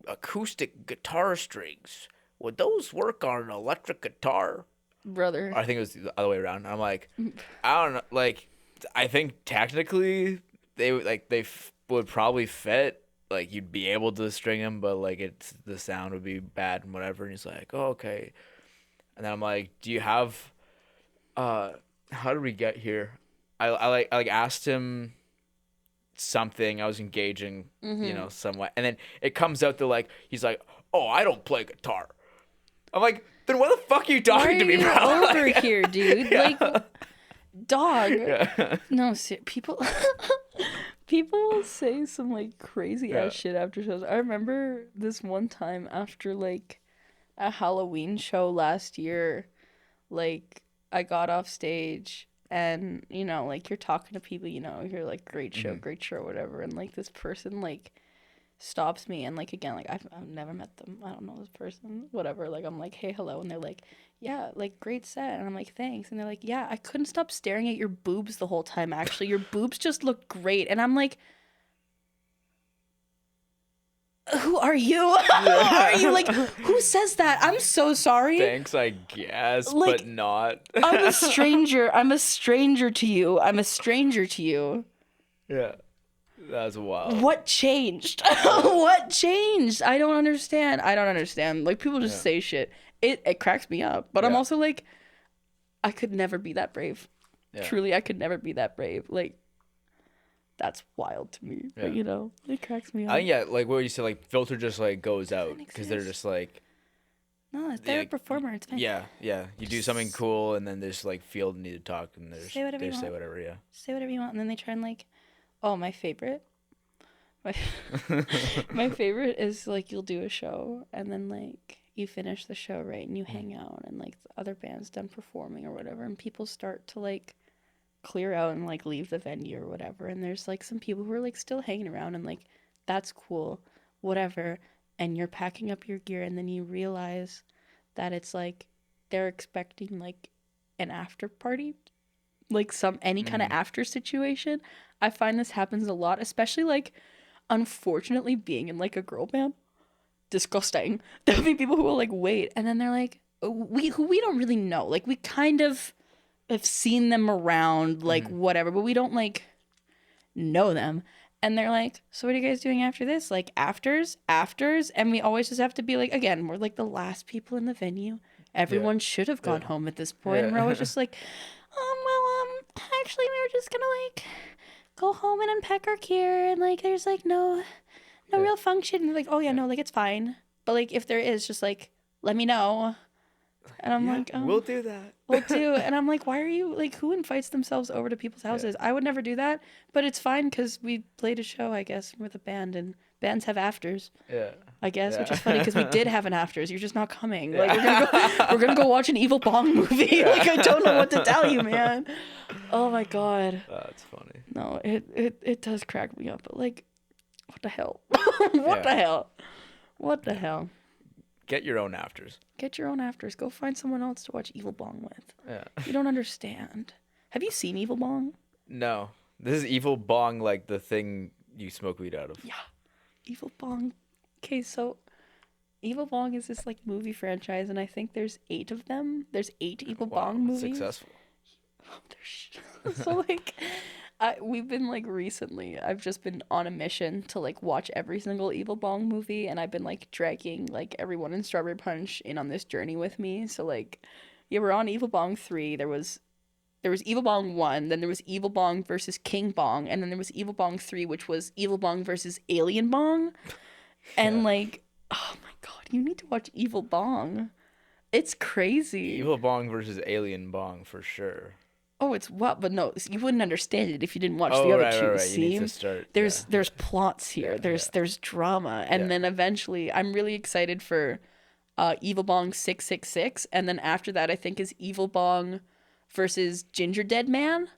acoustic guitar strings. Would those work on an electric guitar? Brother. I think it was the other way around. And I'm like, I don't know, like, I think technically they would probably fit. Like, you'd be able to string them, but, like, the sound would be bad and whatever. And he's like, oh, okay. And then I'm like, do you have how did we get here? I asked him something. I was engaging, you know, somewhat. And then it comes out that, like, he's like, oh, I don't play guitar. I'm like, then why the fuck are you talking to me, bro? Over here, dude. Yeah. Like, dog. Yeah. No, people will say some, like, crazy ass shit after shows. I remember this one time after, like, a Halloween show last year, like, I got off stage and, you know, like, you're talking to people, you know, you're like, great show, whatever, and, like, this person, like, stops me, and, like, again, like, I've never met them, I don't know this person, whatever, like, I'm like, hey, hello, and they're like, yeah, like, great set, and I'm like, thanks, and they're like, yeah, I couldn't stop staring at your boobs the whole time, actually, your boobs just look great, and I'm like, who are you? Who are you? Like, who says that? I'm so sorry. Thanks, I guess, like, but not. I'm a stranger to you. Yeah. That's wild. What changed? What changed? I don't understand. Like, people just say shit. It cracks me up. But I'm also like, I could never be that brave. Yeah. Truly, I could never be that brave. Like, that's wild to me. Yeah. But you know, it cracks me up. I think yeah, like what you said, like filter just like goes out Doesn't because they're exist. just like No, they're a like, performer. It's fine. yeah. You do something Just cool and then they just like feel the need to talk and say whatever they you say want. whatever. Yeah. Say whatever you want, and then they try and like, oh, my favorite. My my favorite is like you'll do a show and then like you finish the show, right, and you hang out and like the other band's done performing or whatever, and people start to like clear out and like leave the venue or whatever, and there's like some people who are like still hanging around and like that's cool, whatever, and you're packing up your gear and then you realize that it's like they're expecting like an after party, like some any kind of after situation. I find this happens a lot, especially like unfortunately being in like a girl band. Disgusting. There'll be people who will like wait and then they're like we don't really know. Like we kind of have seen them around, like whatever, but we don't like know them. And they're like, so what are you guys doing after this? Like afters? And we always just have to be like, again, we're like the last people in the venue. Everyone should have gone home at this point. And we're always just like, actually we were just gonna like go home and unpack our gear and like there's like no real function. And they're like, oh yeah, no, like it's fine. But like if there is, just like let me know. And I'm like, we'll do that. We'll do. And I'm like, why are you like, who invites themselves over to people's houses? I would never do that, but it's fine because we played a show, I guess, with a band, and bands have afters. Yeah. I guess, which is funny because we did have an afters. You're just not coming. Like we're gonna go watch an Evil Bong movie. Like I don't know what to tell you, man. Oh my god. That's funny. No, it does crack me up. But like, what the hell? What the hell? What the hell? Get your own afters. Get your own afters. Go find someone else to watch Evil Bong with. Yeah. You don't understand. Have you seen Evil Bong? No. This is Evil Bong, like the thing you smoke weed out of. Yeah. Evil Bong. Okay, so Evil Bong is this like movie franchise, and I think there's 8 of them. There's 8 Evil Bong movies. Successful. So like we've been like recently I've just been on a mission to like watch every single Evil Bong movie, and I've been like dragging like everyone in Strawberry Punch in on this journey with me. So like yeah, we're on Evil Bong 3. There was Evil Bong 1, then there was Evil Bong versus King Bong, and then there was Evil Bong 3, which was Evil Bong versus Alien Bong. And like, oh my god, you need to watch Evil Bong. It's crazy. Evil Bong versus Alien Bong for sure. Oh, it's what? But no, you wouldn't understand it if you didn't watch the other two. Right. See? You need to start. There's plots here. There's drama, and then eventually, I'm really excited for Evil Bong 666, and then after that, I think is Evil Bong versus Ginger Dead Man,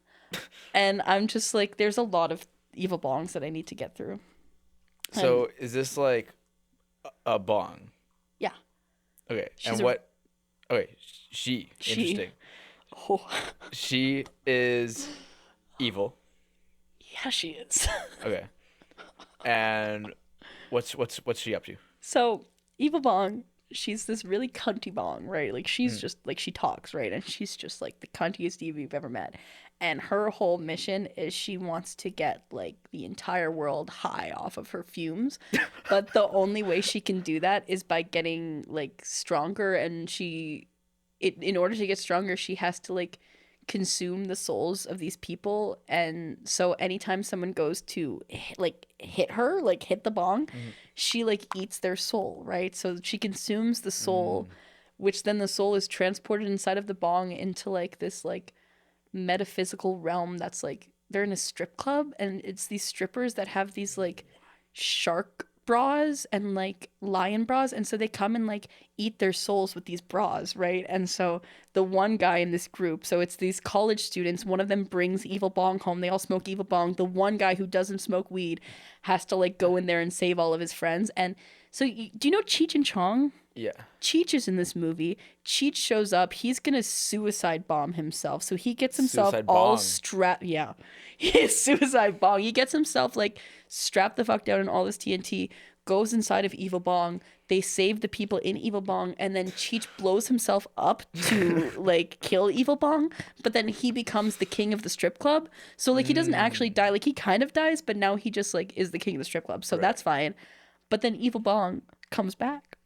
and I'm just like, there's a lot of Evil Bongs that I need to get through. So is this like a bong? Yeah. Okay. She's what? Okay, she. Interesting. Oh. She is evil. Yeah, she is. Okay. And what's she up to? So Evil Bong, she's this really cunty bong, right? Like she's just like, she talks, right? And she's just like the cuntiest diva you've ever met. And her whole mission is she wants to get like the entire world high off of her fumes. But the only way she can do that is by getting like stronger, and in order to get stronger, she has to like consume the souls of these people. And so anytime someone goes to hit her, like hit the bong, she like eats their soul, right? So she consumes the soul, which then the soul is transported inside of the bong into like this like metaphysical realm that's like, they're in a strip club, and it's these strippers that have these like shark bras and like lion bras, and so they come and like eat their souls with these bras, right? And so the one guy in this group, so it's these college students, one of them brings Evil Bong home, they all smoke Evil Bong. The one guy who doesn't smoke weed has to like go in there and save all of his friends. And so do you know Cheech and Chong? Yeah. Cheech is in this movie. Cheech shows up. He's gonna suicide bomb himself. So he gets himself Suicide all bong. strapped. Yeah, suicide bong. He gets himself like strapped the fuck down in all this TNT. Goes inside of Evil Bong. They save the people in Evil Bong, and then Cheech blows himself up to like kill Evil Bong. But then he becomes the king of the strip club. So like he doesn't actually die. Like he kind of dies, but now he just like is the king of the strip club. So that's fine. But then Evil Bong comes back.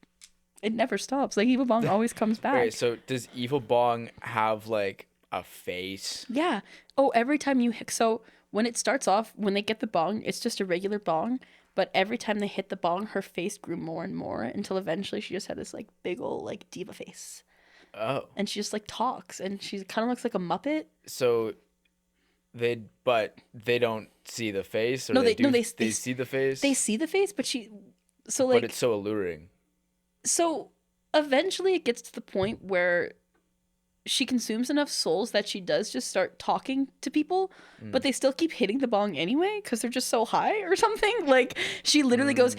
It never stops. Like Evil Bong always comes back. Wait, so does Evil Bong have like a face? Yeah. Oh, every time so when it starts off, when they get the bong, it's just a regular bong. But every time they hit the bong, her face grew more and more until eventually she just had this like big old like diva face. Oh. And she just like talks and she kind of looks like a Muppet. So they don't see the face, or No, they they see the face. They see the face, but but it's so alluring. So eventually it gets to the point where she consumes enough souls that she does just start talking to people, but they still keep hitting the bong anyway because they're just so high or something. Like, she literally goes,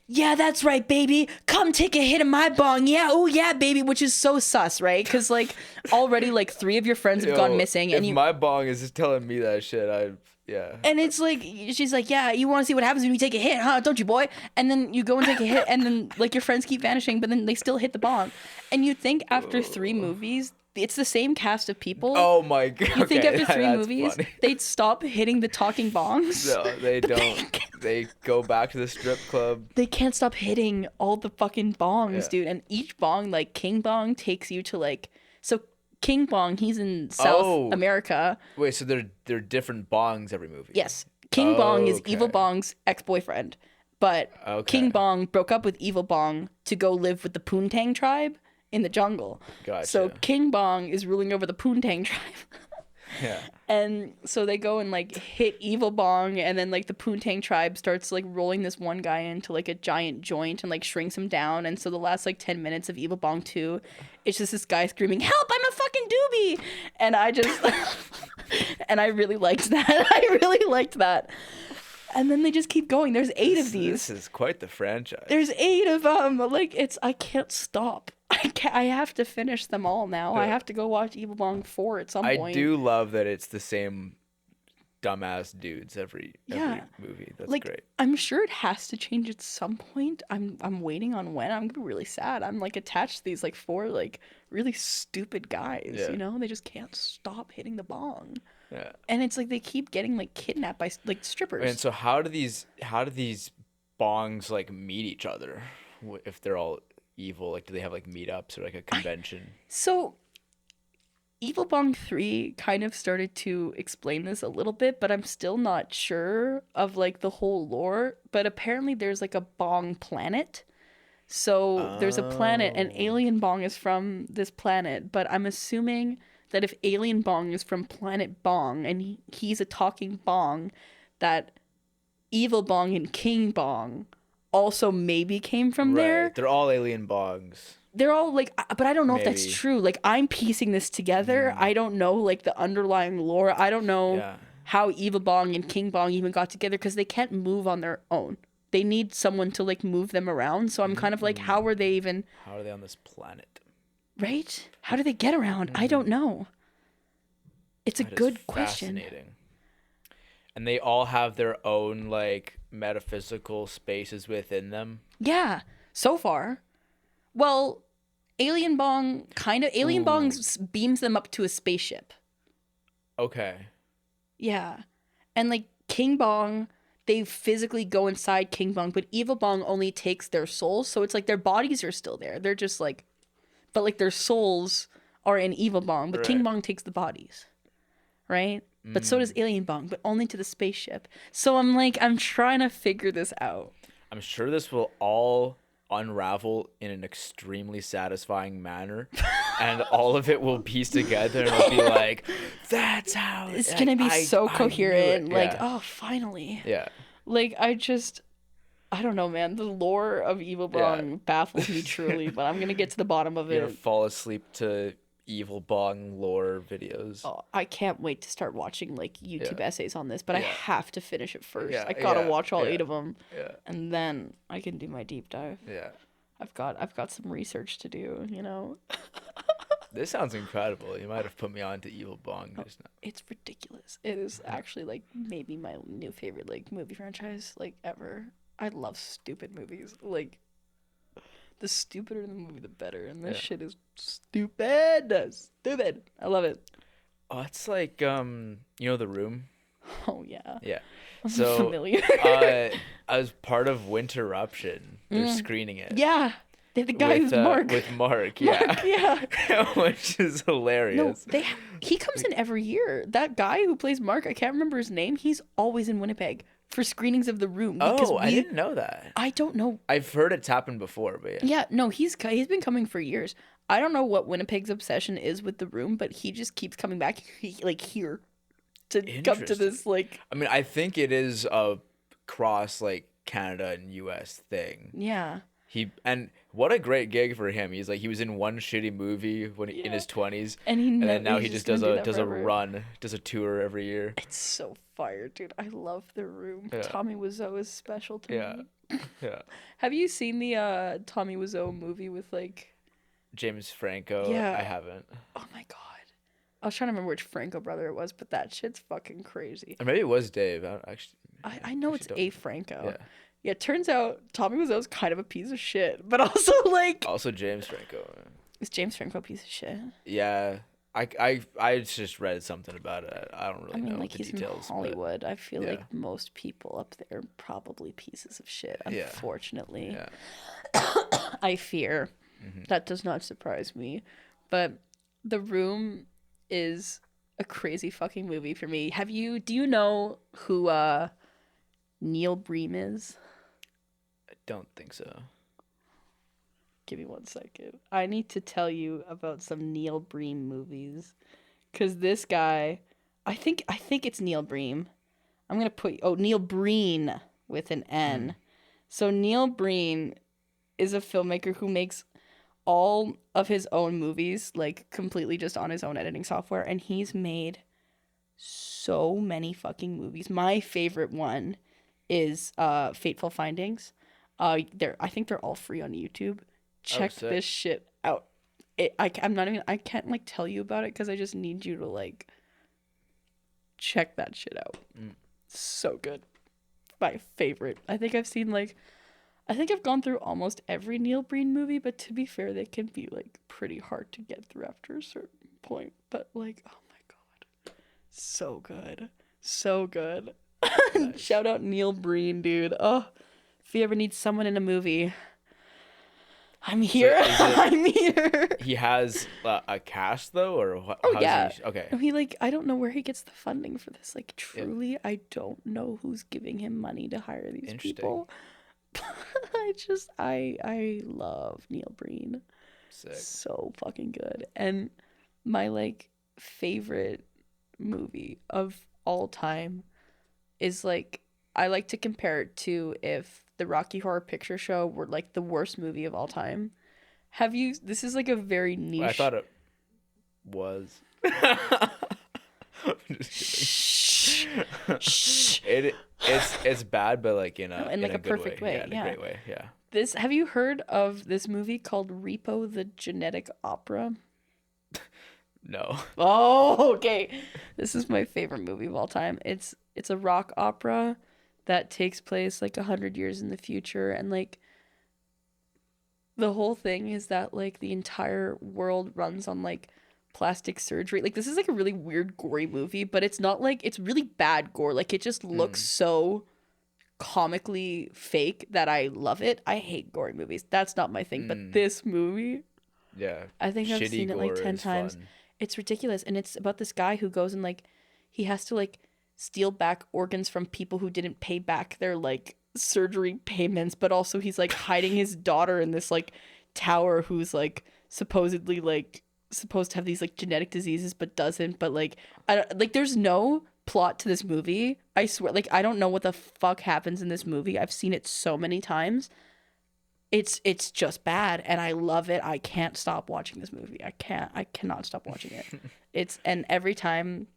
yeah, that's right, baby. Come take a hit of my bong. Yeah, oh yeah, baby, which is so sus, right? Because, like, already, like, 3 of your friends have gone missing. And my bong is just telling me that shit, yeah. And it's like, she's like, yeah, you want to see what happens when you take a hit, huh? Don't you, boy? And then you go and take a hit, and then, like, your friends keep vanishing, but then they still hit the bong. And you'd think after 3 movies, it's the same cast of people. Oh my god! You think after 3 movies, they'd stop hitting the talking bongs? No, they don't. They go back to the strip club. They can't stop hitting all the fucking bongs, dude. And each bong, like King Bong, takes you to like King Bong. He's in South America. Wait, so they're different bongs every movie? Yes, King Bong is Evil Bong's ex-boyfriend, but King Bong broke up with Evil Bong to go live with the Poontang tribe in the jungle. Gotcha. So King Bong is ruling over the Poontang tribe. Yeah. And so they go and like hit Evil Bong, and then like the Poontang tribe starts like rolling this one guy into like a giant joint and like shrinks him down. And so the last like 10 minutes of Evil Bong 2, it's just this guy screaming, "Help, I'm a fucking doobie!" And I just and I really liked that. I really liked that. And then they just keep going. There's 8 of these. This is quite the franchise. There's 8 of them. Like, I can't stop. I have to finish them all now. I have to go watch Evil Bong 4 at some point. I do love that it's the same dumbass dudes every movie. That's like, great. I'm sure it has to change at some point. I'm waiting on when. I'm gonna be really sad. I'm like attached to these like 4 like really stupid guys. You know, they just can't stop hitting the bong. Yeah. And it's like they keep getting like kidnapped by like strippers. And so how do these bongs like meet each other if they're all evil? Like, do they have like meetups or like a convention? So Evil Bong 3 kind of started to explain this a little bit, but I'm still not sure of like the whole lore. But apparently there's like a bong planet. So there's a planet, and Alien Bong is from this planet, but I'm assuming that if Alien Bong is from planet Bong and he's a talking bong, that Evil Bong and King Bong also maybe came from there. They're all alien bongs. They're all like, but I don't know if that's true. Like, I'm piecing this together. I don't know like the underlying lore. I don't know how Evil Bong and King Bong even got together, because they can't move on their own. They need someone to like move them around. So I'm kind of like, how are they on this planet? Right? How do they get around? I don't know. It's a good question. Fascinating. And they all have their own like metaphysical spaces within them. Yeah, so far. Well, Alien Bong beams them up to a spaceship. Okay. Yeah. And like King Bong, they physically go inside King Bong, but Evil Bong only takes their souls, so it's like their bodies are still there. They're just like, but like their souls are in Evil Bong, but King Bong takes the bodies. Right? But so does Alien Bong, but only to the spaceship. So I'm trying to figure this out. I'm sure this will all unravel in an extremely satisfying manner, and all of it will piece together, and it'll be like, that's how it's gonna be so coherent. Like, oh, finally. Yeah. Like, I don't know, man. The lore of Evil Bong baffles me truly, but I'm gonna get to the bottom of You're it. gonna fall asleep to Evil Bong lore videos. Oh, I can't wait to start watching like YouTube essays on this, but I have to finish it first. I gotta watch all 8 of them, and then I can do my deep dive. Yeah, I've got some research to do. You know. This sounds incredible. You might have put me on to Evil Bong just now. It's ridiculous. It is actually like maybe my new favorite like movie franchise like ever. I love stupid movies. Like, the stupider the movie, the better. And this shit is stupid. Stupid. I love it. Oh, it's like, you know The Room? Oh, yeah. Yeah. I'm so familiar. I was part of Winterruption. They're screening it. Yeah. The guy who's Mark. With Mark, Mark, yeah. Which is hilarious. No, he comes in every year. That guy who plays Mark, I can't remember his name. He's always in Winnipeg for screenings of The Room. Oh, I didn't know that. I don't know. I've heard it's happened before, but yeah. Yeah, no, he's been coming for years. I don't know what Winnipeg's obsession is with The Room, but he just keeps coming back here to come to this like. I mean, I think it is a cross like Canada and U.S. thing. Yeah. And what a great gig for him. He was in one shitty movie in his 20s, and then now he just does a forever. does a tour every year. It's so fire, dude. I love The Room. Yeah. Tommy Wiseau is special to me. Yeah. Have you seen the Tommy Wiseau movie with like James Franco? Yeah. I haven't. Oh my god. I was trying to remember which Franco brother it was, but that shit's fucking crazy. Or maybe it was Dave. I know it's a Franco. Yeah. Yeah, it turns out Tommy Wiseau's kind of a piece of shit, but also like. Also James Franco. Is James Franco a piece of shit? Yeah, I just read something about it. I don't really know like the he's details. In Hollywood. I feel yeah. like most people up there are probably pieces of shit. Unfortunately, yeah. I fear that does not surprise me, but The Room is a crazy fucking movie for me. Do you know who Neil Breen is? I don't think so. Give me 1 second. I need to tell you about some Neil Breen movies, cause this guy, I think it's Neil Breen. I'm gonna put Neil Breen with an N. So Neil Breen is a filmmaker who makes all of his own movies, like completely just on his own editing software, and he's made so many fucking movies. My favorite one is Fateful Findings. I think they're all free on YouTube. Check this shit out. I can't like tell you about it because I just need you to like check that shit out. So good. My favorite. I think I've gone through almost every Neil Breen movie, but to be fair, they can be like pretty hard to get through after a certain point. But like, oh my god, so good, so good. Nice. Shout out Neil Breen, dude. Oh, if you ever need someone in a movie, I'm here. I'm here. He has a cast though, or what? Oh yeah. Okay. I don't know where he gets the funding for this. Like truly, I don't know who's giving him money to hire these people. I love Neil Breen. Sick. So fucking good. And my like favorite movie of all time is like, I like to compare it to if the Rocky Horror Picture Show were like the worst movie of all time. This is like a very niche. I thought it was. Shh. It's bad, but like in like a perfect way. Yeah, in a great way. Yeah. Have you heard of this movie called Repo the Genetic Opera? No. Oh, okay. This is my favorite movie of all time. It's a rock opera that takes place like 100 years in the future, and like the whole thing is that like the entire world runs on like plastic surgery. Like this is like a really weird gory movie, but it's not like, it's really bad gore. Like it just looks so comically fake that I love it. I hate gory movies. That's not my thing, but this movie, yeah, I think I've seen it like 10 times. Fun. It's ridiculous, and it's about this guy who goes and like he has to like steal back organs from people who didn't pay back their like surgery payments, but also he's like hiding his daughter in this like tower who's like supposedly like supposed to have these like genetic diseases but doesn't. But like I don't, like there's no plot to this movie. I swear, like I don't know what the fuck happens in this movie. I've seen it so many times. It's just bad, and I love it. I can't stop watching this movie. I cannot stop watching it. And every time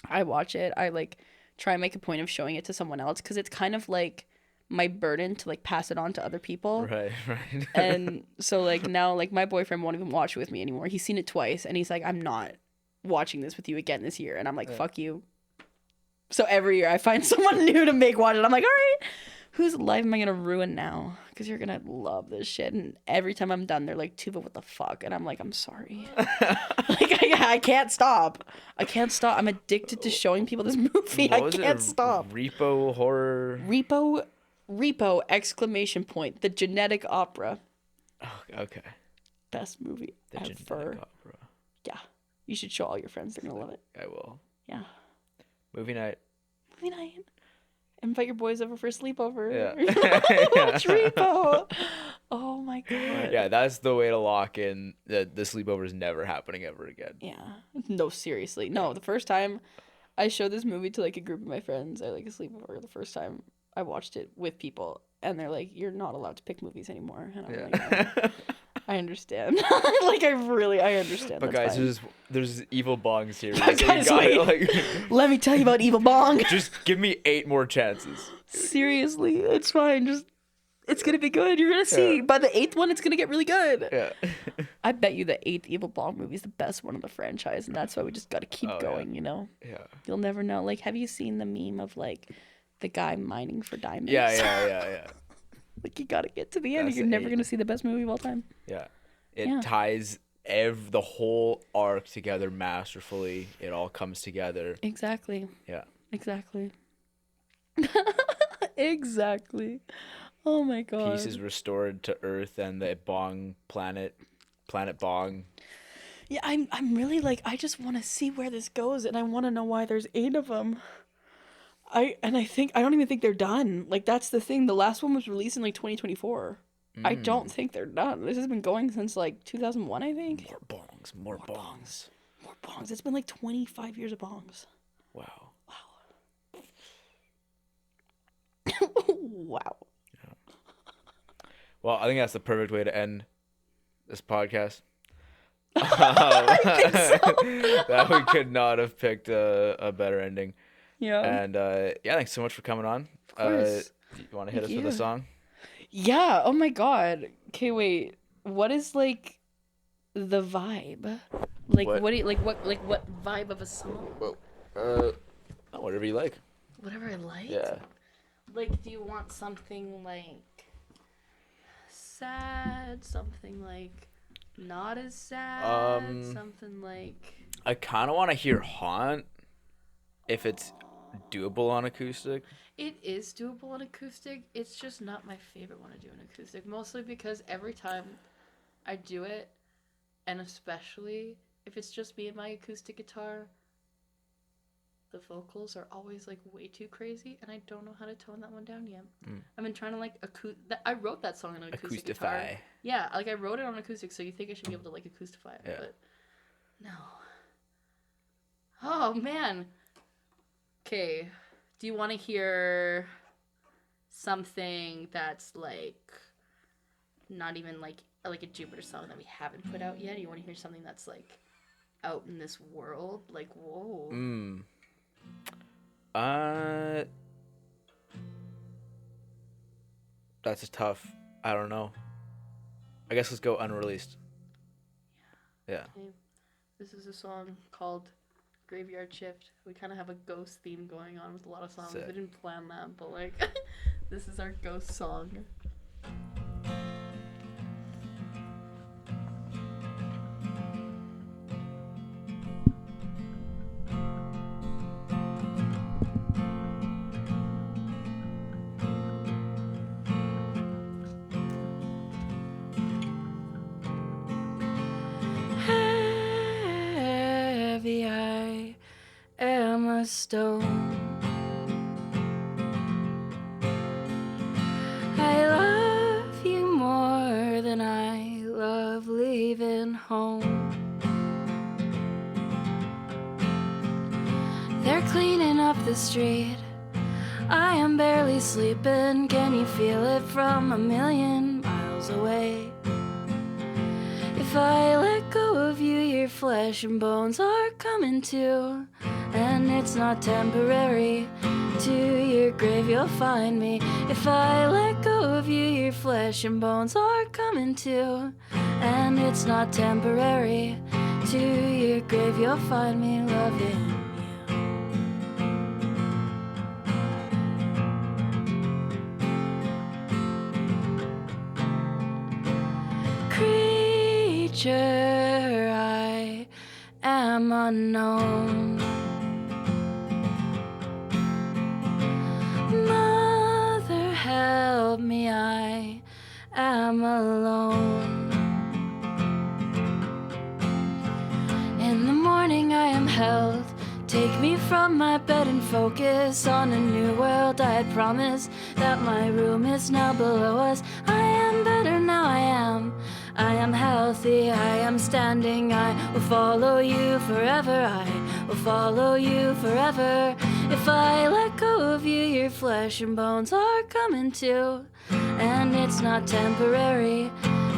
I watch it, I like try and make a point of showing it to someone else, because it's kind of like my burden to like pass it on to other people. Right. And so like now like my boyfriend won't even watch it with me anymore. He's seen it twice, and he's like, I'm not watching this with you again this year. And I'm like, fuck you. So every year I find someone new to make watch it. I'm like, all right, whose life am I gonna ruin now? Because you're gonna love this shit. And every time I'm done, they're like, Tuva, what the fuck? And I'm like, I'm sorry. Like I can't stop. I'm addicted to showing people this movie. I can't stop. Repo horror. Repo! ! The Genetic Opera. Oh, okay. Best movie The ever. Genetic Opera. Yeah. You should show all your friends. They're going to love it. I will. Yeah. Movie night. Movie night. Invite your boys over for a sleepover. Yeah. Watch Repo. Oh my god. Yeah, that's the way to lock in that the sleepover is never happening ever again. Yeah. No, seriously. No, the first time I showed this movie to like a group of my friends at like a sleepover, the first time I watched it with people, and they're like, "You're not allowed to pick movies anymore." And I'm like, "Oh, I understand." Like I understand. But That's guys, fine. there's evil bong series. But guys, wait. Let me tell you about Evil Bong. Just give me 8 more chances. Seriously, it's fine. Just it's gonna be good. You're gonna see. Yeah. By the 8th one, it's gonna get really good. Yeah. I bet you the 8th Evil Bong movie is the best one of the franchise, and that's why we just gotta keep going. Yeah. You know. Yeah. You'll never know. Like, have you seen the meme of like the guy mining for diamonds? Yeah. Like you gotta get to the end. That's Or you're never 8. gonna see the best movie of all time. Yeah. It Yeah. ties the whole arc together masterfully. It all comes together. Exactly. Yeah. Exactly. Exactly. Oh my god. Peace is restored to Earth and the Bong planet Bong. Yeah, I'm really like I just want to see where this goes, and I want to know why there's 8 of them. I don't even think they're done. Like that's the thing. The last one was released in like 2024. I don't think they're done. This has been going since like 2001, I think. More bongs. More bongs. It's been like 25 years of bongs. Wow. Wow. Well, I think that's the perfect way to end this podcast. I think so. That we could not have picked a better ending. Yeah. And yeah, thanks so much for coming on. Of course. You want to hit us Thank with a you. song? Yeah. Oh my god. Okay, wait. What is like the vibe? Like What? what do you what vibe of a song? Well, whatever you like. Whatever I like. Yeah. Like, do you want something like sad? Something like not as sad? Something like. I kind of want to hear Haunt if it's doable on acoustic. It is doable on acoustic. It's just not my favorite one to do on acoustic. Mostly because every time I do it, and especially if it's just me and my acoustic guitar, the vocals are always like way too crazy, and I don't know how to tone that one down yet. I've been trying to like I wrote that song on an acoustic guitar. Acoustify. Yeah, like I wrote it on acoustic, so you think I should be able to like acoustify it, Yeah. but no. Oh man. Okay, do you want to hear something that's like not even like a Jupiter song that we haven't put out yet? You want to hear something that's like out in this world? Like, whoa. That's a tough. I don't know. I guess let's go unreleased. Yeah. Okay. This is a song called Graveyard Shift. We kind of have a ghost theme going on with a lot of songs. Sick. We didn't plan that, but like, this is our ghost song. Heavy, I am a stone. I love you more than I love leaving home. They're cleaning up the street. I am barely sleeping. Can you feel it from a million miles away? If I let go of you, your flesh and bones are coming too. And it's not temporary. To your grave you'll find me. If I let go of you, your flesh and bones are coming too. And it's not temporary. To your grave you'll find me loving you. Creature, I am unknown. Mother, help me, I am alone. from my bed and focus on a new world I had promised. That my room is now below us. I am better now, I am healthy, I am standing. I will follow you forever, I will follow you forever. If I let go of you, your flesh and bones are coming too. And it's not temporary,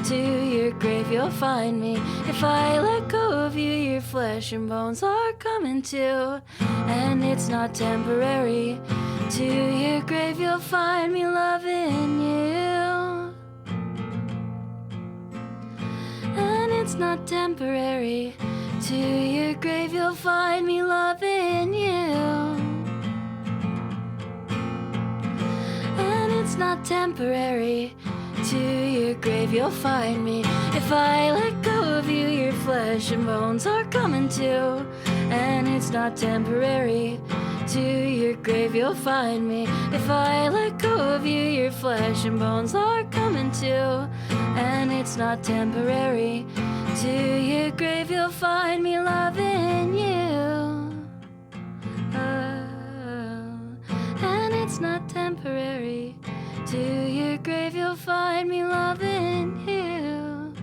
to your grave you'll find me. If I let go of you, your flesh and bones are coming too. And it's not temporary, to your grave you'll find me loving you. And it's not temporary, to your grave you'll find me loving you. And it's not temporary, to your grave you'll find me. If I let go of you, your flesh and bones are coming too. And it's not temporary, to your grave you'll find me. If I let go of you, your flesh and bones are coming too. And it's not temporary, to your grave you'll find me loving you. And it's not temporary, to your grave you'll find me loving you.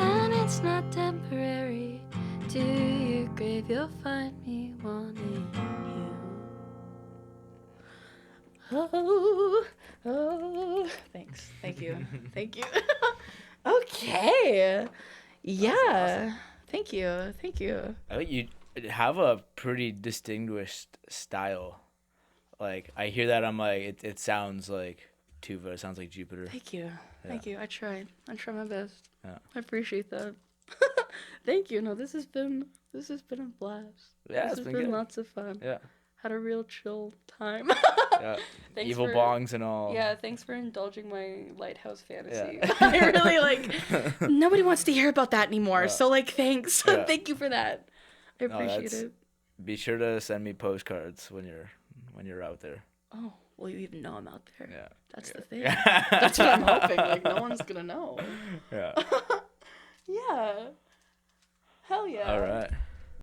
And it's not temporary, to your grave you'll find me wanting you. Oh, thanks. Thank you. Thank you. Okay. Yeah. Awesome. Thank you. Thank you. I think you have a pretty distinguished style. Like, I hear that, I'm like, it sounds like Tuva, it sounds like Jupiter. Thank you. Yeah. Thank you. I tried my best. Yeah. I appreciate that. Thank you. No, this has been a blast. Yeah, this it's has been good. Lots of fun. Yeah. Had a real chill time. Yeah. Evil bongs and all. Yeah, thanks for indulging my lighthouse fantasy. Yeah. I really nobody wants to hear about that anymore. So thanks. Yeah. Thank you for that. I appreciate it. Be sure to send me postcards when you're out there. Oh, well, you even know I'm out there. Yeah. That's the thing. That's what I'm hoping. Like, no one's gonna know. Yeah. Yeah. Hell yeah. All right.